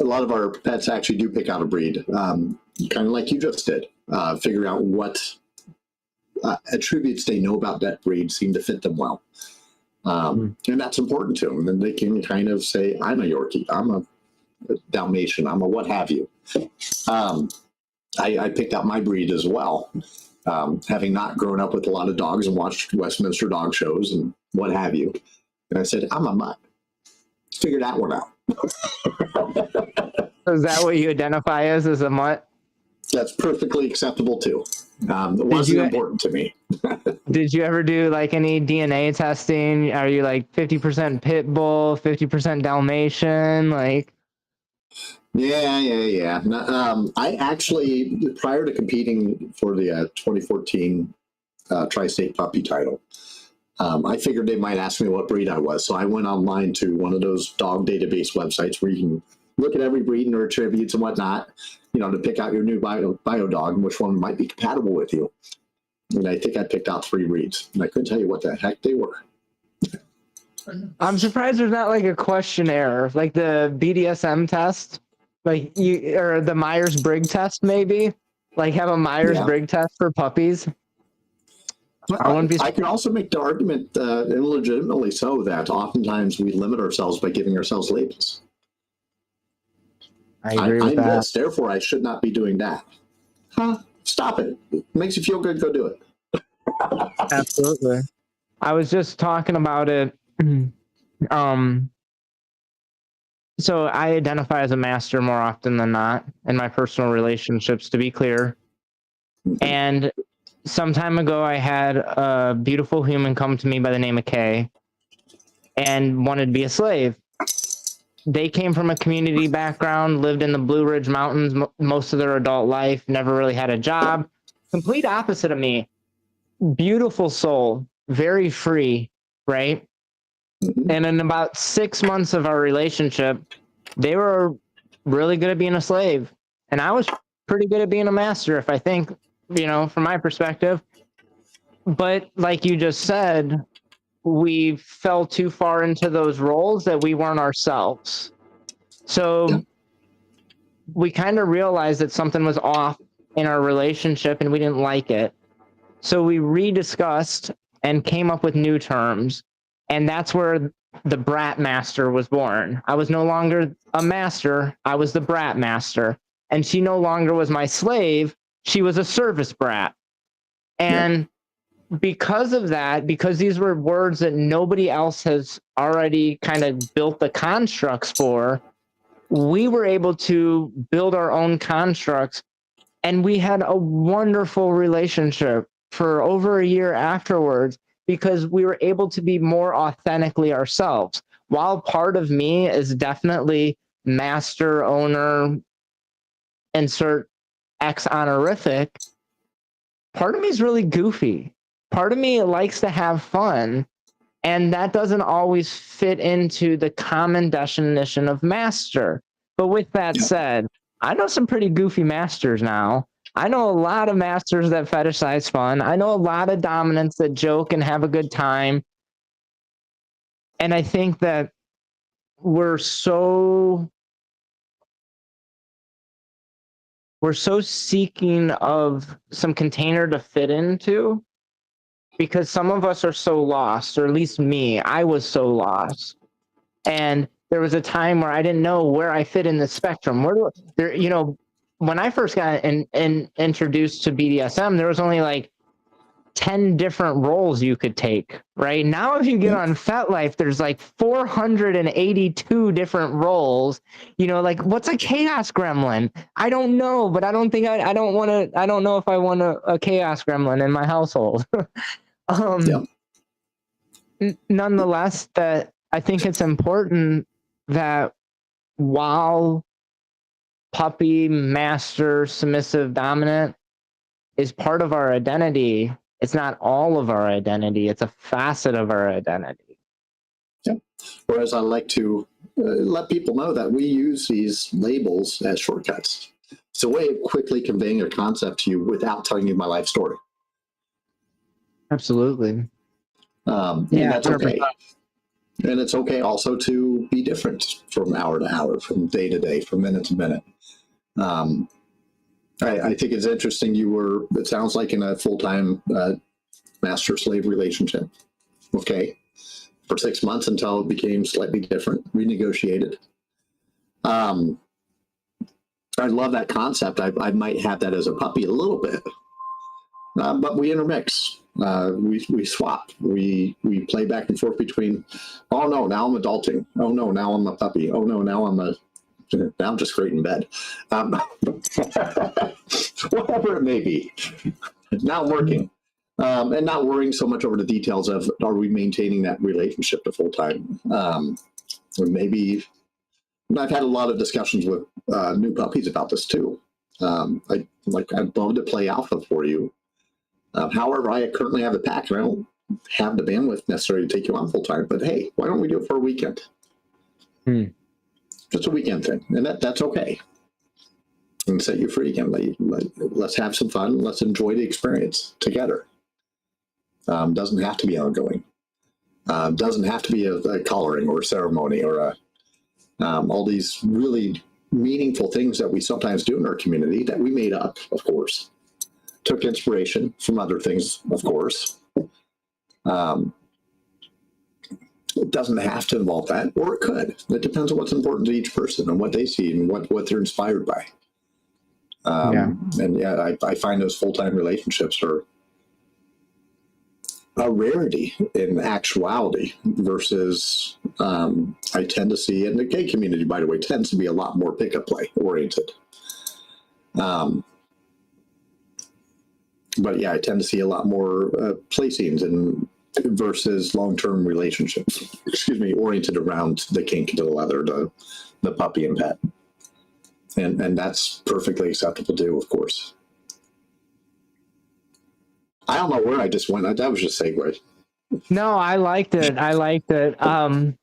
A lot of our pets actually do pick out a breed, kind of like you just did. Figure out what attributes they know about that breed seem to fit them well. And that's important to them. And they can kind of say, I'm a Yorkie, I'm a Dalmatian, I'm a what have you. I picked out my breed as well, having not grown up with a lot of dogs and watched Westminster dog shows and what have you. And I said, I'm a mutt. Figure that one out. Is that what you identify as a mutt? That's perfectly acceptable too. It wasn't important to me. Did you ever do like any DNA testing? Are you like 50% pit bull, 50% Dalmatian? Like, yeah. I actually, prior to competing for the 2014 Tri-State Puppy title, I figured they might ask me what breed I was. So I went online to one of those dog database websites where you can look at every breed and their attributes and whatnot, to pick out your new bio dog and which one might be compatible with you. And I think I picked out 3 breeds, and I couldn't tell you what the heck they were. I'm surprised there's not like a questionnaire, like the BDSM test. Like you or the Myers-Briggs test, maybe? Like have a Myers-Briggs test for puppies. I wouldn't be. I can also make the argument, illegitimately so, that oftentimes we limit ourselves by giving ourselves labels. I agree with I'm that. this, therefore I should not be doing that. Huh? Stop it. It makes you feel good, go do it. Absolutely. I was just talking about it. So I identify as a master more often than not in my personal relationships, to be clear. And some time ago, I had a beautiful human come to me by the name of Kay and wanted to be a slave. They came from a community background, lived in the Blue Ridge Mountains most of their adult life, never really had a job. Complete opposite of me. Beautiful soul, very free, right? And in about 6 months of our relationship, they were really good at being a slave. And I was pretty good at being a master, if I think, from my perspective. But like you just said, we fell too far into those roles that we weren't ourselves. So we kind of realized that something was off in our relationship and we didn't like it. So we rediscussed and came up with new terms. And that's where the brat master was born. I was no longer a master. I was the brat master. And she no longer was my slave. She was a service brat. And because of that, because these were words that nobody else has already kind of built the constructs for, we were able to build our own constructs. And we had a wonderful relationship for over a year afterwards because we were able to be more authentically ourselves. While part of me is definitely master, owner, insert X honorific, part of me is really goofy. Part of me likes to have fun. And that doesn't always fit into the common definition of master. But with that said, I know some pretty goofy masters now. I know a lot of masters that fetishize fun. I know a lot of dominants that joke and have a good time. And I think that we're so seeking of some container to fit into because some of us are so lost, or at least me, I was so lost. And there was a time where I didn't know where I fit in the spectrum. When I first got introduced to BDSM, there was only like 10 different roles you could take, right? Now, if you get on FetLife, there's like 482 different roles. Like what's a chaos gremlin? I don't know, but I don't know if I want a chaos gremlin in my household. Nonetheless, that I think it's important that while puppy, master, submissive, dominant is part of our identity, it's not all of our identity. It's a facet of our identity. Whereas I like to let people know that we use these labels as shortcuts. It's a way of quickly conveying a concept to you without telling you my life story. Absolutely. And that's okay. And it's okay also to be different from hour to hour, from day to day, from minute to minute. I think it's interesting it sounds like in a full-time master-slave relationship. Okay. For 6 months until it became slightly different, renegotiated. I love that concept. I might have that as a puppy a little bit, but we intermix. We swap. We play back and forth between, oh no, now I'm adulting. Oh no, now I'm a puppy. Oh no, now I'm just great in bed. Whatever it may be. Now I'm working. And not worrying so much over the details of, are we maintaining that relationship to full time? Or maybe, I've had a lot of discussions with new puppies about this too. I'd love to play alpha for you. However, I currently have a pack and I don't have the bandwidth necessary to take you on full time, but hey, why don't we do it for a weekend? Just a weekend thing. And that's okay. And set you free again. Let's have some fun. Let's enjoy the experience together. Doesn't have to be ongoing. Doesn't have to be a collaring or a ceremony or all these really meaningful things that we sometimes do in our community that we made up, of course. Took inspiration from other things, of course. It doesn't have to involve that, or it could. It depends on what's important to each person and what they see and what they're inspired by. And yeah, I find those full-time relationships are a rarity in actuality versus I tend to see, and the gay community, by the way, tends to be a lot more pickup play oriented. But yeah, I tend to see a lot more play scenes and versus long-term relationships, oriented around the kink, the leather, the puppy and pet. And that's perfectly acceptable too, of course. I don't know where I just went. That was just segue. No, I liked it. And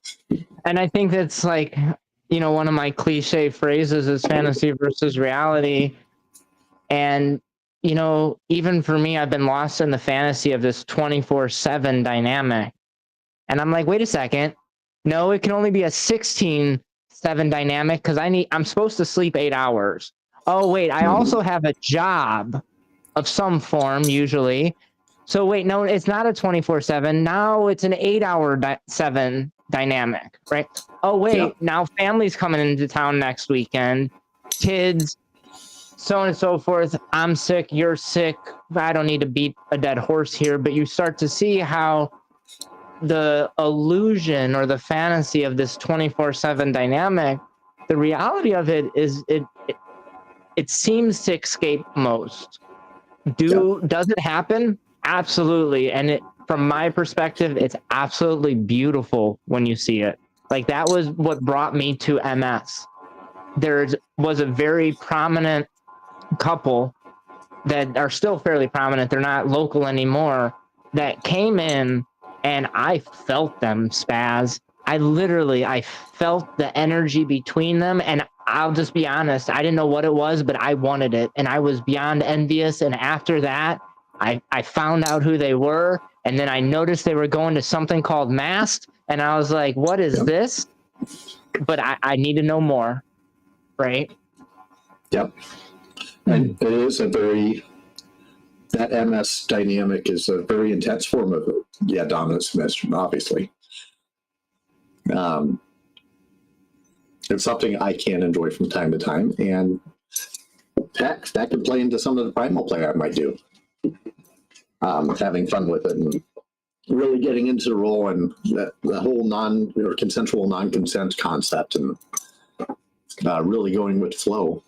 I think that's like, one of my cliche phrases is fantasy versus reality. And, even for me, I've been lost in the fantasy of this 24/7 dynamic. And I'm like, wait a second. No, it can only be a 16/7 dynamic because I'm supposed to sleep 8 hours. Oh, wait, I also have a job of some form usually. So wait, no, it's not a 24/7. Now it's an 8-hour 7 dynamic, right? Oh, wait, now family's coming into town next weekend, kids, so on and so forth. I'm sick, you're sick. I don't need to beat a dead horse here, but you start to see how the illusion or the fantasy of this 24/7 dynamic, the reality of it is it seems to escape most. Does it happen? Absolutely. And from my perspective, it's absolutely beautiful when you see it. Like, that was what brought me to MS. There was a very prominent couple that are still fairly prominent. They're not local anymore, that came in, and I felt them, Spaz. I felt the energy between them, and I'll just be honest, I didn't know what it was, but I wanted it, and I was beyond envious. And after that, I found out who they were, and then I noticed they were going to something called Masked, and I was like, what is this? But I need to know more, right? Yep. And it is that MS dynamic is a very intense form of, dominant submission, obviously. It's something I can enjoy from time to time, and that can play into some of the primal play I might do. Having fun with it and really getting into the role and the whole consensual non-consent concept, and really going with flow.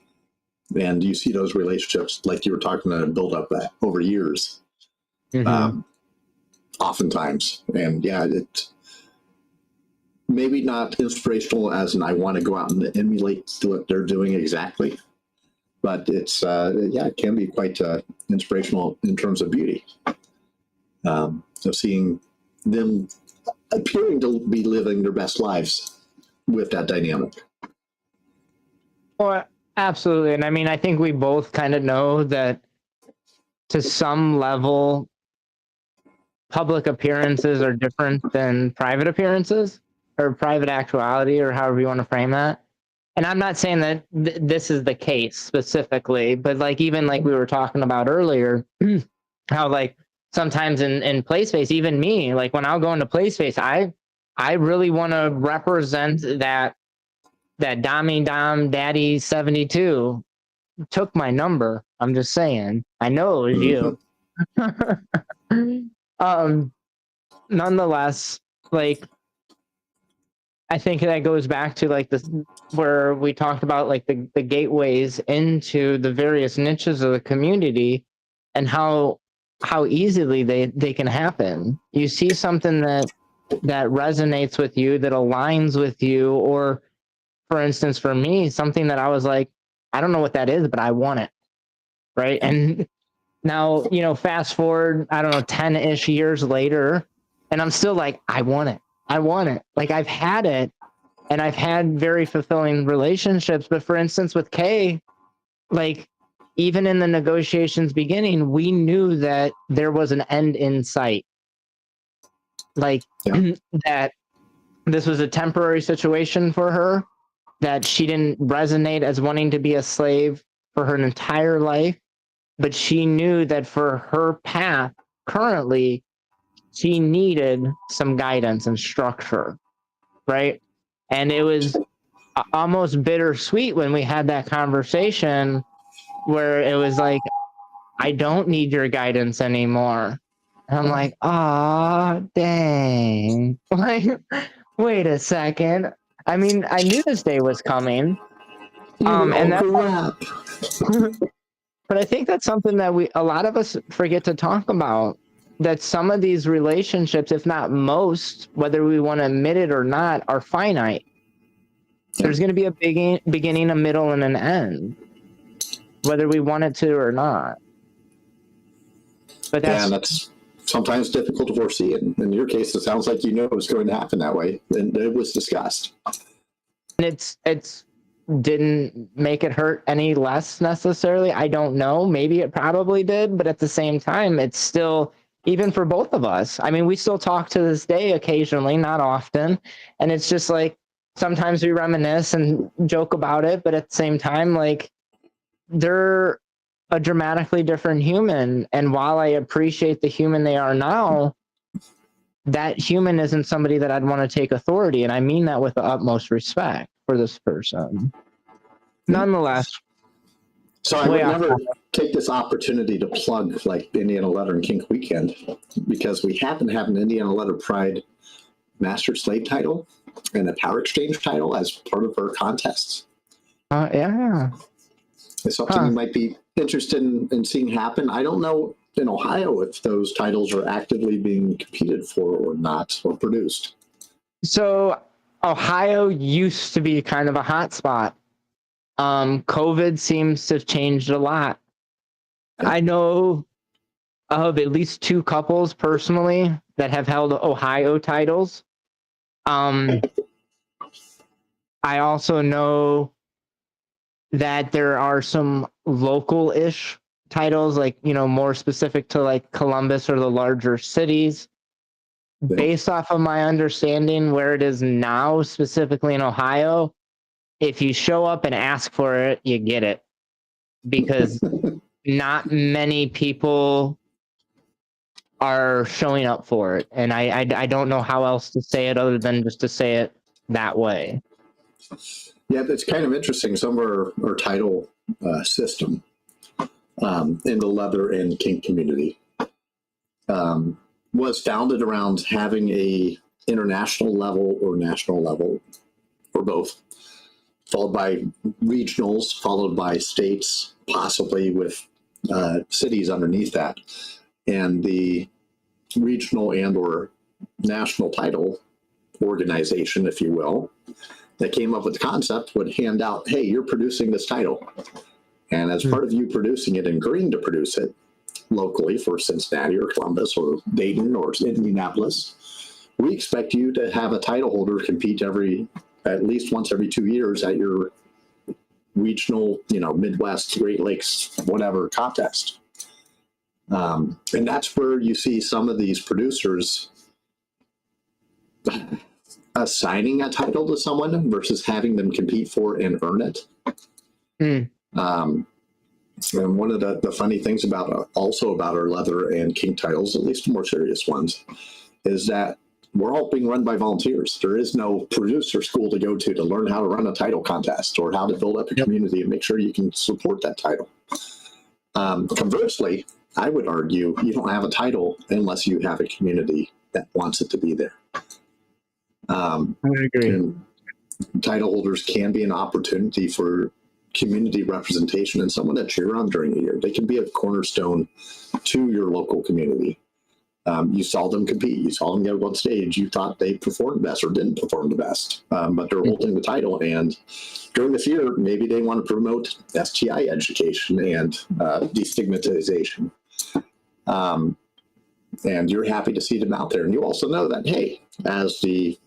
And you see those relationships, like you were talking about, build up over years, oftentimes. And yeah, it maybe not inspirational as in I want to go out and emulate what they're doing exactly, but it's it can be quite inspirational in terms of beauty. So seeing them appearing to be living their best lives with that dynamic. Well, absolutely. And I mean, I think we both kind of know that to some level, public appearances are different than private appearances, or private actuality, or however you want to frame that. And I'm not saying that this is the case specifically, but like, even like we were talking about earlier, how like sometimes in play space, even me, like when I'll go into play space, I really want to represent that Dommy Dom Daddy 72 took my number. I'm just saying, I know it was you. Nonetheless, like, I think that goes back to like this, where we talked about like the gateways into the various niches of the community, and how easily they can happen. You see something that resonates with you, that aligns with you, or for instance, for me, something that I was like, I don't know what that is, but I want it, right? And now, fast forward, I don't know, 10-ish years later, and I'm still like, I want it. Like, I've had it, and I've had very fulfilling relationships. But for instance, with Kay, like, even in the negotiations beginning, we knew that there was an end in sight. Like, that this was a temporary situation for her, that she didn't resonate as wanting to be a slave for her entire life, but she knew that for her path currently, she needed some guidance and structure, right? And it was almost bittersweet when we had that conversation where it was like, I don't need your guidance anymore. And I'm like, ah, dang. Like, wait a second. I mean, I knew this day was coming. And that's, but I think that's something that a lot of us forget to talk about. That some of these relationships, if not most, whether we want to admit it or not, are finite. There's going to be a beginning, a middle, and an end, whether we want it to or not. But that's sometimes difficult to foresee. And in your case, it sounds like you know it was going to happen that way, and it was discussed. And it's didn't make it hurt any less necessarily. I don't know. Maybe it probably did, but at the same time, it's still, even for both of us. I mean, we still talk to this day occasionally, not often, and it's just like sometimes we reminisce and joke about it, but at the same time, like, they're a dramatically different human. And while I appreciate the human they are now, that human isn't somebody that I'd want to take authority. And I mean that with the utmost respect for this person. Nonetheless. So I would never take this opportunity to plug like Indiana Leather and Kink Weekend, because we happen to have an Indiana Leather Pride Master Slave title and a Power Exchange title as part of our contests. Yeah. It's something you might be interested in seeing happen. I don't know in Ohio if those titles are actively being competed for or not, or produced. So Ohio used to be kind of a hot spot. COVID seems to have changed a lot. I know of at least 2 couples personally that have held Ohio titles. I also know that there are some local-ish titles, like, you know, more specific to like Columbus or the larger cities. Based off of my understanding where it is now, specifically in Ohio, if you show up and ask for it, you get it, because not many people are showing up for it. And I don't know how else to say it other than just to say it that way. Yeah, it's kind of interesting. Some of our title system in the leather and kink community was founded around having a international level or national level, or both, followed by regionals, followed by states, possibly with cities underneath that. And the regional and or national title organization, if you will, that came up with the concept would hand out, hey, you're producing this title. And as part of you producing it and agreeing to produce it locally for Cincinnati or Columbus or Dayton or Indianapolis, we expect you to have a title holder compete at least once every 2 years at your regional, Midwest, Great Lakes, whatever contest. And that's where you see some of these producers assigning a title to someone versus having them compete for and earn it. And one of the funny things about our leather and kink titles, at least the more serious ones, is that we're all being run by volunteers. There is no producer school to go to learn how to run a title contest or how to build up a community and make sure you can support that title. Conversely, I would argue you don't have a title unless you have a community that wants it to be there. I agree. Title holders can be an opportunity for community representation and someone to cheer on during the year. They can be a cornerstone to your local community. You saw them compete. You saw them get on stage. You thought they performed best or didn't perform the best, but they're holding the title. And during this year, maybe they want to promote STI education and destigmatization. And you're happy to see them out there. And you also know that, hey, as the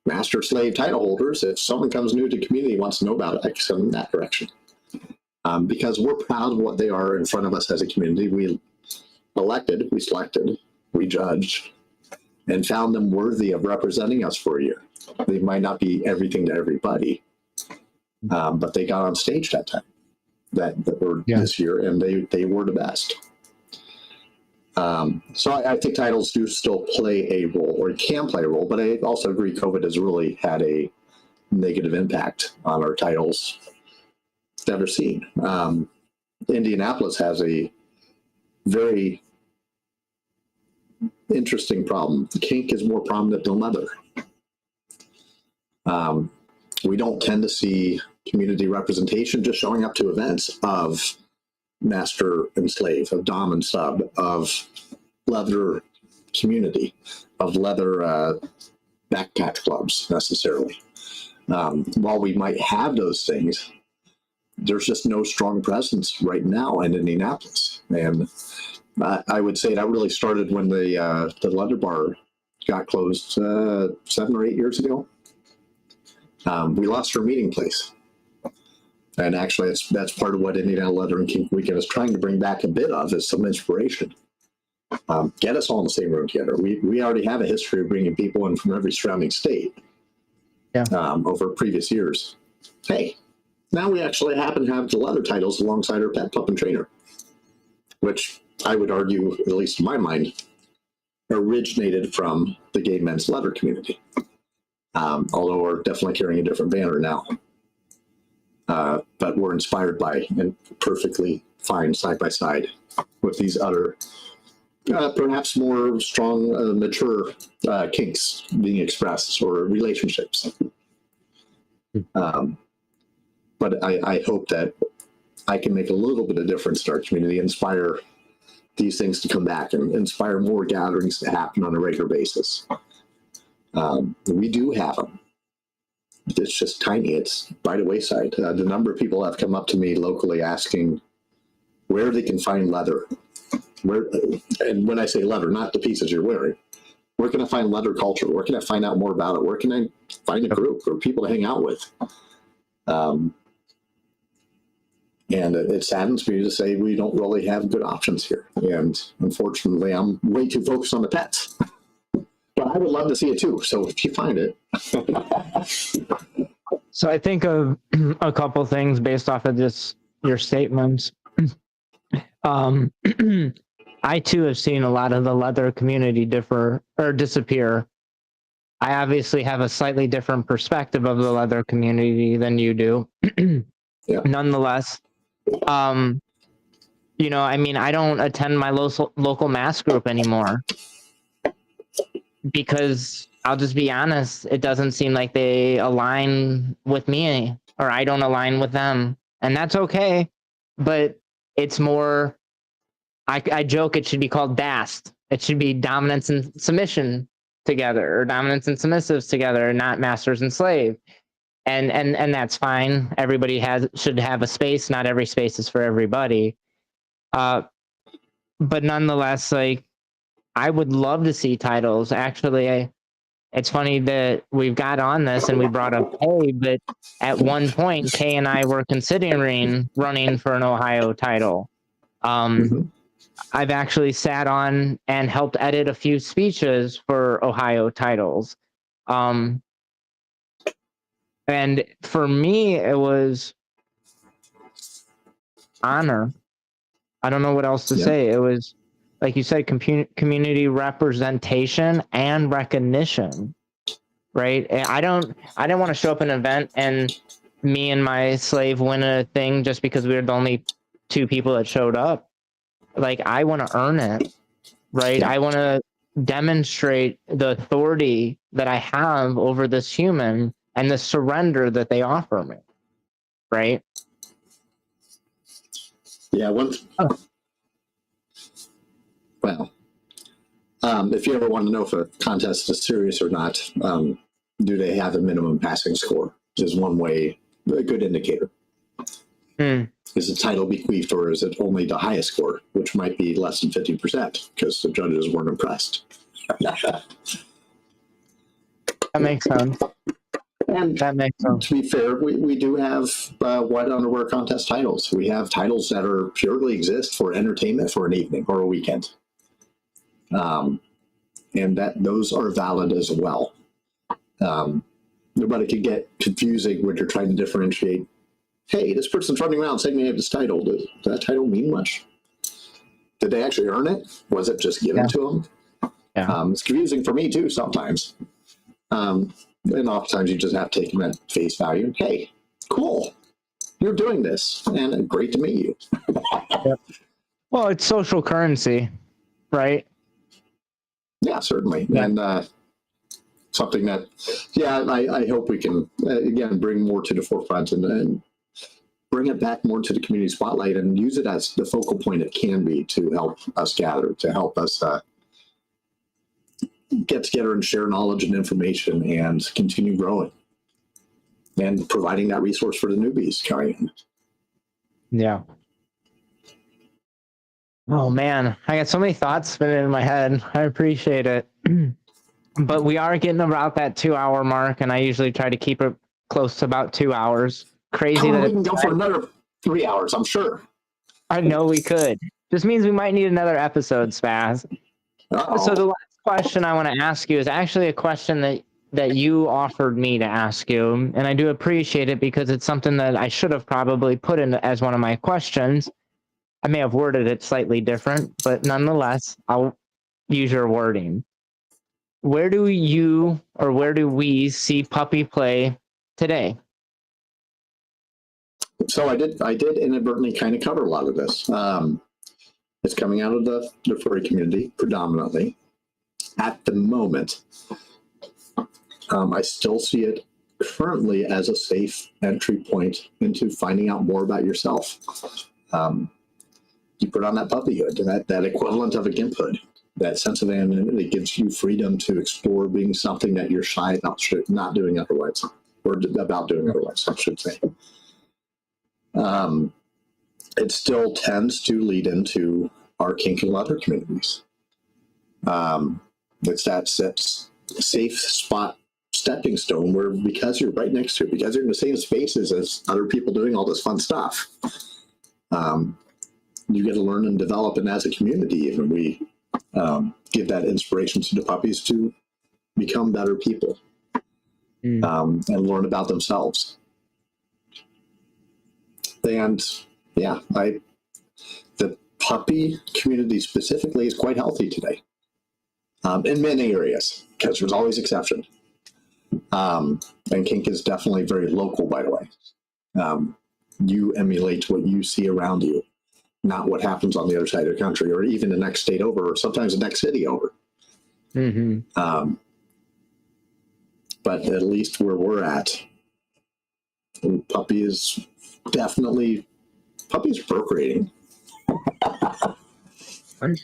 master slave title holders, if someone comes new to the community and wants to know about it, I can send them in that direction. Because we're proud of what they are in front of us as a community. We selected, we judged, and found them worthy of representing us for a year. They might not be everything to everybody, But they got on stage that time, that were this year, and they were the best. So I think titles do still play a role, or can play a role, but I also agree COVID has really had a negative impact on our titles that are seen. Indianapolis has a very interesting problem. Kink is more prominent than leather. We don't tend to see community representation just showing up to events of master and slave, of dom and sub, of leather community, of leather backpack clubs necessarily. While we might have those things, there's just no strong presence right now in Indianapolis. And I would say that really started when the leather bar got closed 7 or 8 years ago. We lost our meeting place. And actually, that's part of what Indiana Leather and Kink Weekend is trying to bring back a bit of, is some inspiration. Get us all in the same room together. We already have a history of bringing people in from every surrounding state over previous years. Hey, now we actually happen to have the leather titles alongside our pet, Pup and Trainer, which I would argue, at least in my mind, originated from the gay men's leather community. Although we're definitely carrying a different banner now. But we're inspired by and perfectly fine side by side with these other, perhaps more strong, mature kinks being expressed, or relationships. But I hope that I can make a little bit of difference in our community, inspire these things to come back, and inspire more gatherings to happen on a regular basis. We do have them. It's just tiny. It's by the wayside. The number of people have come up to me locally asking where they can find leather. And when I say leather, not the pieces you're wearing. Where can I find leather culture? Where can I find out more about it? Where can I find a group or people to hang out with? And it saddens me to say we don't really have good options here. And unfortunately, I'm way too focused on the pets. But I would love to see it too. So if you find it. So I think of a couple things based off of just your statements. I too have seen a lot of the leather community disappear. I obviously have a slightly different perspective of the leather community than you do. Nonetheless, I mean, I don't attend my local mass group anymore because I'll just be honest, it doesn't seem like they align with me, or I don't align with them. And that's okay. But it's more, I joke it should be called DAST. It should be dominance and submission together, or dominance and submissives together, not masters and slave. And that's fine. Everybody should have a space. Not every space is for everybody. But nonetheless, like, I would love to see titles. Actually, it's funny that we've got on this and we brought up Kay, but at one point, Kay and I were considering running for an Ohio title. I've actually sat on and helped edit a few speeches for Ohio titles. And for me, it was honor. I don't know what else to say. It was, like you said, community representation and recognition, right? And I didn't want to show up at an event and me and my slave win a thing just because we were the only 2 people that showed up. Like, I want to earn it, right? I want to demonstrate the authority that I have over this human and the surrender that they offer me, right? Yeah. Well, if you ever want to know if a contest is serious or not, do they have a minimum passing score? Is one way, a good indicator. Is the title bequeathed, or is it only the highest score, which might be less than 50% because the judges weren't impressed? That makes sense. And that makes sense. To be fair, we do have white underwear contest titles. We have titles that are purely exist for entertainment for an evening or a weekend. And those are valid as well. But it could get confusing when you're trying to differentiate. Hey, this person's running around saying they have this title. Does that title mean much? Did they actually earn it? Was it just given to them? Yeah. It's confusing for me too sometimes. And oftentimes you just have to take them at face value. Hey, cool, you're doing this, and great to meet you. Yep. Well, it's social currency, right? Yeah, certainly. Yeah. And something that, I hope we can, again, bring more to the forefront and bring it back more to the community spotlight and use it as the focal point it can be to help us gather, to help us get together and share knowledge and information and continue growing and providing that resource for the newbies coming in. Yeah. Oh man, I got so many thoughts spinning in my head. I appreciate it. But we are getting about that 2-hour mark, and I usually try to keep it close to about 2 hours. Crazy that we can go for another 3 hours, I'm sure. I know we could. Just means we might need another episode, Spaz. Uh-oh. So the last question I want to ask you is actually a question that you offered me to ask you, and I do appreciate it because it's something that I should have probably put in as one of my questions. I may have worded it slightly different, but nonetheless, I'll use your wording. Where do we see puppy play today? So I did inadvertently kind of cover a lot of this. It's coming out of the furry community predominantly at the moment. I still see it currently as a safe entry point into finding out more about yourself. You put on that puppy hood, that equivalent of a gimp hood. That sense of anonymity gives you freedom to explore being something that you're shy about not doing otherwise, or about doing otherwise, I should say. It still tends to lead into our kink and leather communities. It's that safe spot stepping stone where, because you're right next to it, because you're in the same spaces as other people doing all this fun stuff, you get to learn and develop. And as a community, even we give that inspiration to the puppies to become better people and learn about themselves. And the puppy community specifically is quite healthy today in many areas, because there's always exception. And kink is definitely very local, by the way. You emulate what you see around you, not what happens on the other side of the country, or even the next state over, or sometimes the next city over. But at least where we're at, puppies procreating.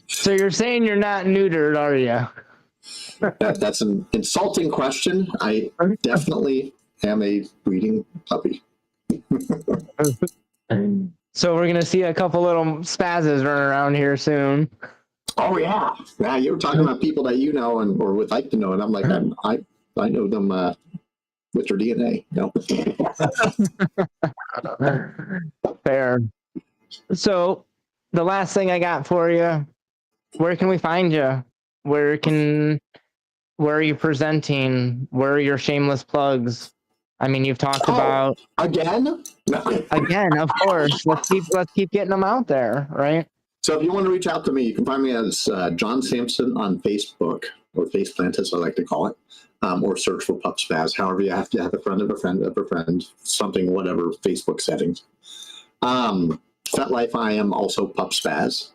So you're saying you're not neutered, are you? That's an insulting question. I definitely am a breeding puppy. So we're gonna see a couple little spazzes running around here soon. Oh yeah, yeah. You were talking about people that you know or would like to know, and I'm like, I know them with their DNA. No. Fair. So the last thing I got for you, where can we find you? Where are you presenting? Where are your shameless plugs? I mean, you've talked about again. Again, of course. Let's keep getting them out there, right? So if you want to reach out to me, you can find me as John Sampson on Facebook, or Faceplant as I like to call it, or search for Pup Spaz. However, you have to have a friend of a friend of a friend, something, whatever Facebook settings. FetLife, I am also Pup Spaz.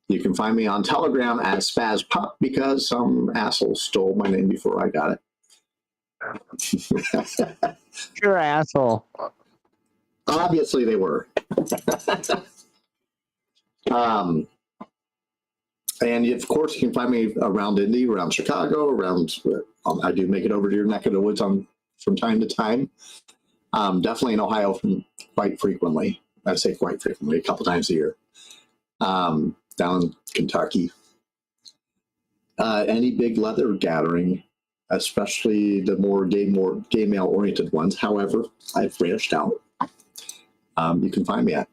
You can find me on Telegram as Spaz Pup because some asshole stole my name before I got it. You're an asshole. Obviously they were. And of course you can find me around Indy, around Chicago, around, I do make it over to your neck of the woods from time to time. Definitely in Ohio quite frequently. I say quite frequently, a couple times a year. Down in Kentucky. Any big leather gathering, especially the more gay male oriented ones. However, I've branched out. You can find me at.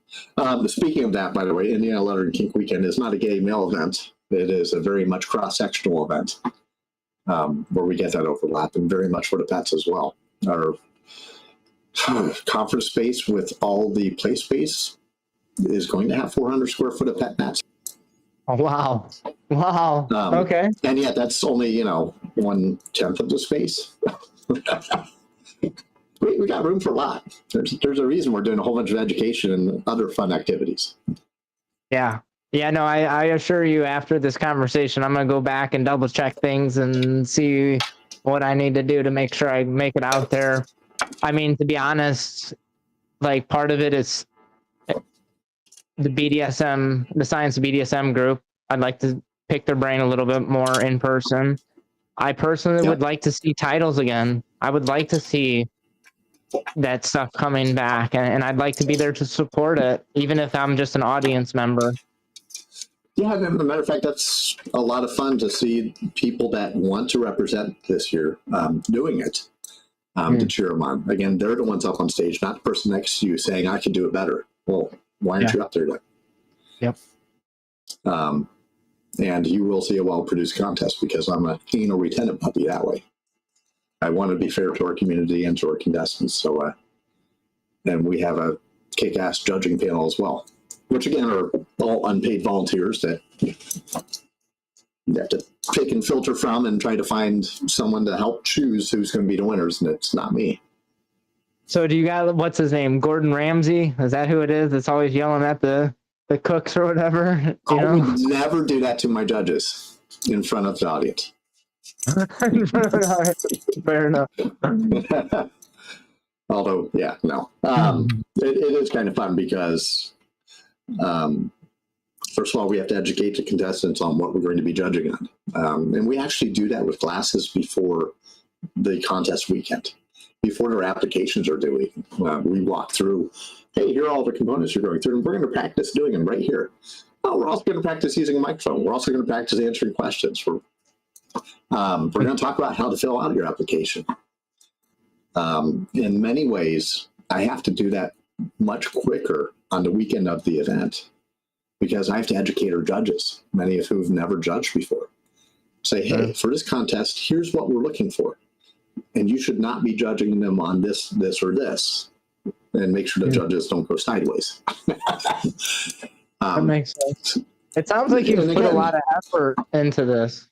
Speaking of that, by the way, Indiana Leather and Kink Weekend is not a gay male event. It is a very much cross-sectional event where we get that overlap, and very much for the pets as well. our conference space with all the play space is going to have 400 square foot of pet mats. Oh, wow. Wow. Okay. And yet that's only, 1/10 of the space. we got room for a lot. There's a reason we're doing a whole bunch of education and other fun activities. Yeah. Yeah, no, I assure you after this conversation, I'm going to go back and double check things and see what I need to do to make sure I make it out there. I mean, to be honest, like part of it is the BDSM, the science BDSM group. I'd like to pick their brain a little bit more in person. I personally would like to see titles again. I would like to see that stuff coming back, and I'd like to be there to support it, even if I'm just an audience member. Yeah, as a matter of fact, that's a lot of fun to see people that want to represent this year doing it, to cheer them on. Again, they're the ones up on stage, not the person next to you saying, I can do it better. Well, why aren't you up there then? Yep. And you will see a well-produced contest because I'm a anal retentive puppy that way. I want to be fair to our community and to our contestants. So, and we have a kick-ass judging panel as well, which again are all unpaid volunteers that you have to pick and filter from and try to find someone to help choose who's going to be the winners, and it's not me. So do you got, what's his name, Gordon Ramsay? Is that who it is that's always yelling at the cooks or whatever? I would never do that to my judges in front of the audience. Fair enough. Although, yeah, no. It is kind of fun because, first of all, we have to educate the contestants on what we're going to be judging on. And we actually do that with classes before the contest weekend. Before their applications are due, we walk through, hey, here are all the components you're going through, and we're going to practice doing them right here. Oh, we're also going to practice using a microphone. We're also going to practice answering questions. We're going to talk about how to fill out your application. In many ways, I have to do that much quicker on the weekend of the event because I have to educate our judges, many of who've never judged before. Say, hey, for this contest, here's what we're looking for. And you should not be judging them on this, or this, and make sure the judges don't go sideways. That makes sense. It sounds like you've put a lot of effort into this.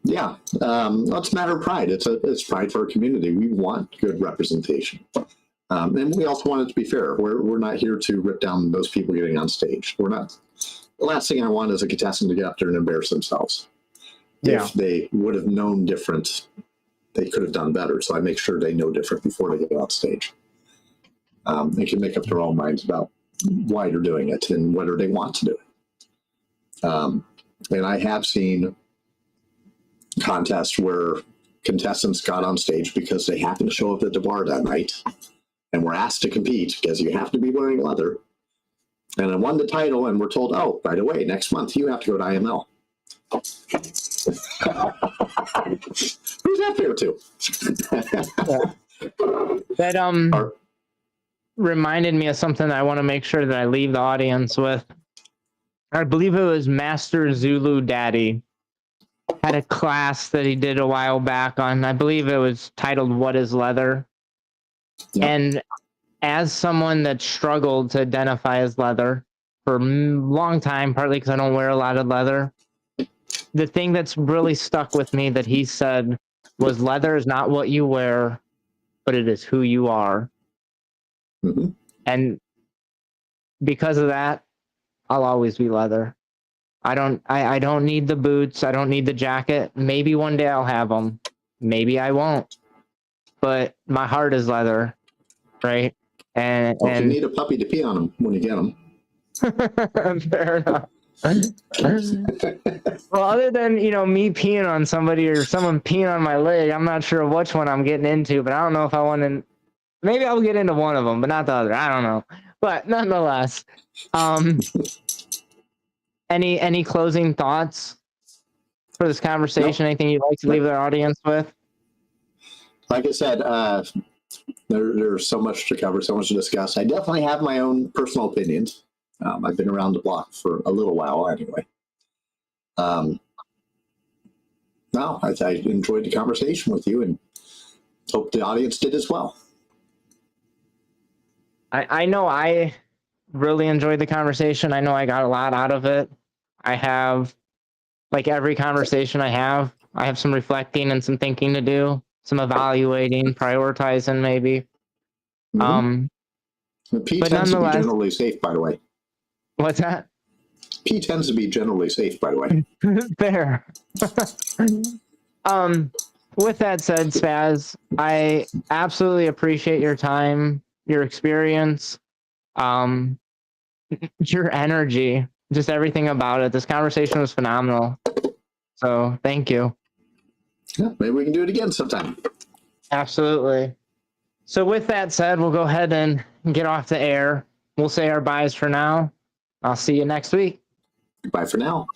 Yeah, well, it's a matter of pride. It's pride for our community. We want good representation, and we also want it to be fair. We're not here to rip down those people getting on stage. We're not. The last thing I want is a contestant to get up there and embarrass themselves. Yeah. If they would have known different, they could have done better. So I make sure they know different before they get on stage. They can make up their own minds about why they're doing it and whether they want to do it. And I have seen contests where contestants got on stage because they happened to show up at the bar that night and were asked to compete because you have to be wearing leather. And I won the title and we're told, oh, by the way, next month you have to go to IML. Who's that fair to? That reminded me of something I want to make sure that I leave the audience with. I believe it was Master Zulu Daddy had a class that he did a while back on, I believe it was titled What is Leather? Yep. And as someone that struggled to identify as leather for a long time, partly because I don't wear a lot of leather, the thing that's really stuck with me that he said was leather is not what you wear, but it is who you are. Mm-hmm. And because of that, I'll always be leather. I don't need the boots. I don't need the jacket. Maybe one day I'll have them. Maybe I won't. But my heart is leather, right? And you need a puppy to pee on them when you get them. Fair enough. Well, other than, me peeing on somebody or someone peeing on my leg, I'm not sure which one I'm getting into, but I don't know if I want to. Maybe I'll get into one of them, but not the other. I don't know. But nonetheless, any closing thoughts for this conversation? Nope. Anything you'd like to leave our audience with? Like I said, there's so much to cover, so much to discuss. I definitely have my own personal opinions. I've been around the block for a little while anyway. No, I enjoyed the conversation with you, and hope the audience did as well. I know I really enjoyed the conversation. I know I got a lot out of it. I have, like every conversation I have some reflecting and some thinking to do, some evaluating, prioritizing maybe. The P But tends to be nonetheless, generally safe, by the way. what's that? P tends to be generally safe, by the way. Fair. With that said, Spaz, I absolutely appreciate your time, your experience, your energy, just everything about it. This conversation was phenomenal. So thank you. Yeah, maybe we can do it again sometime. Absolutely. So with that said, we'll go ahead and get off the air. We'll say our byes for now. I'll see you next week. Goodbye for now.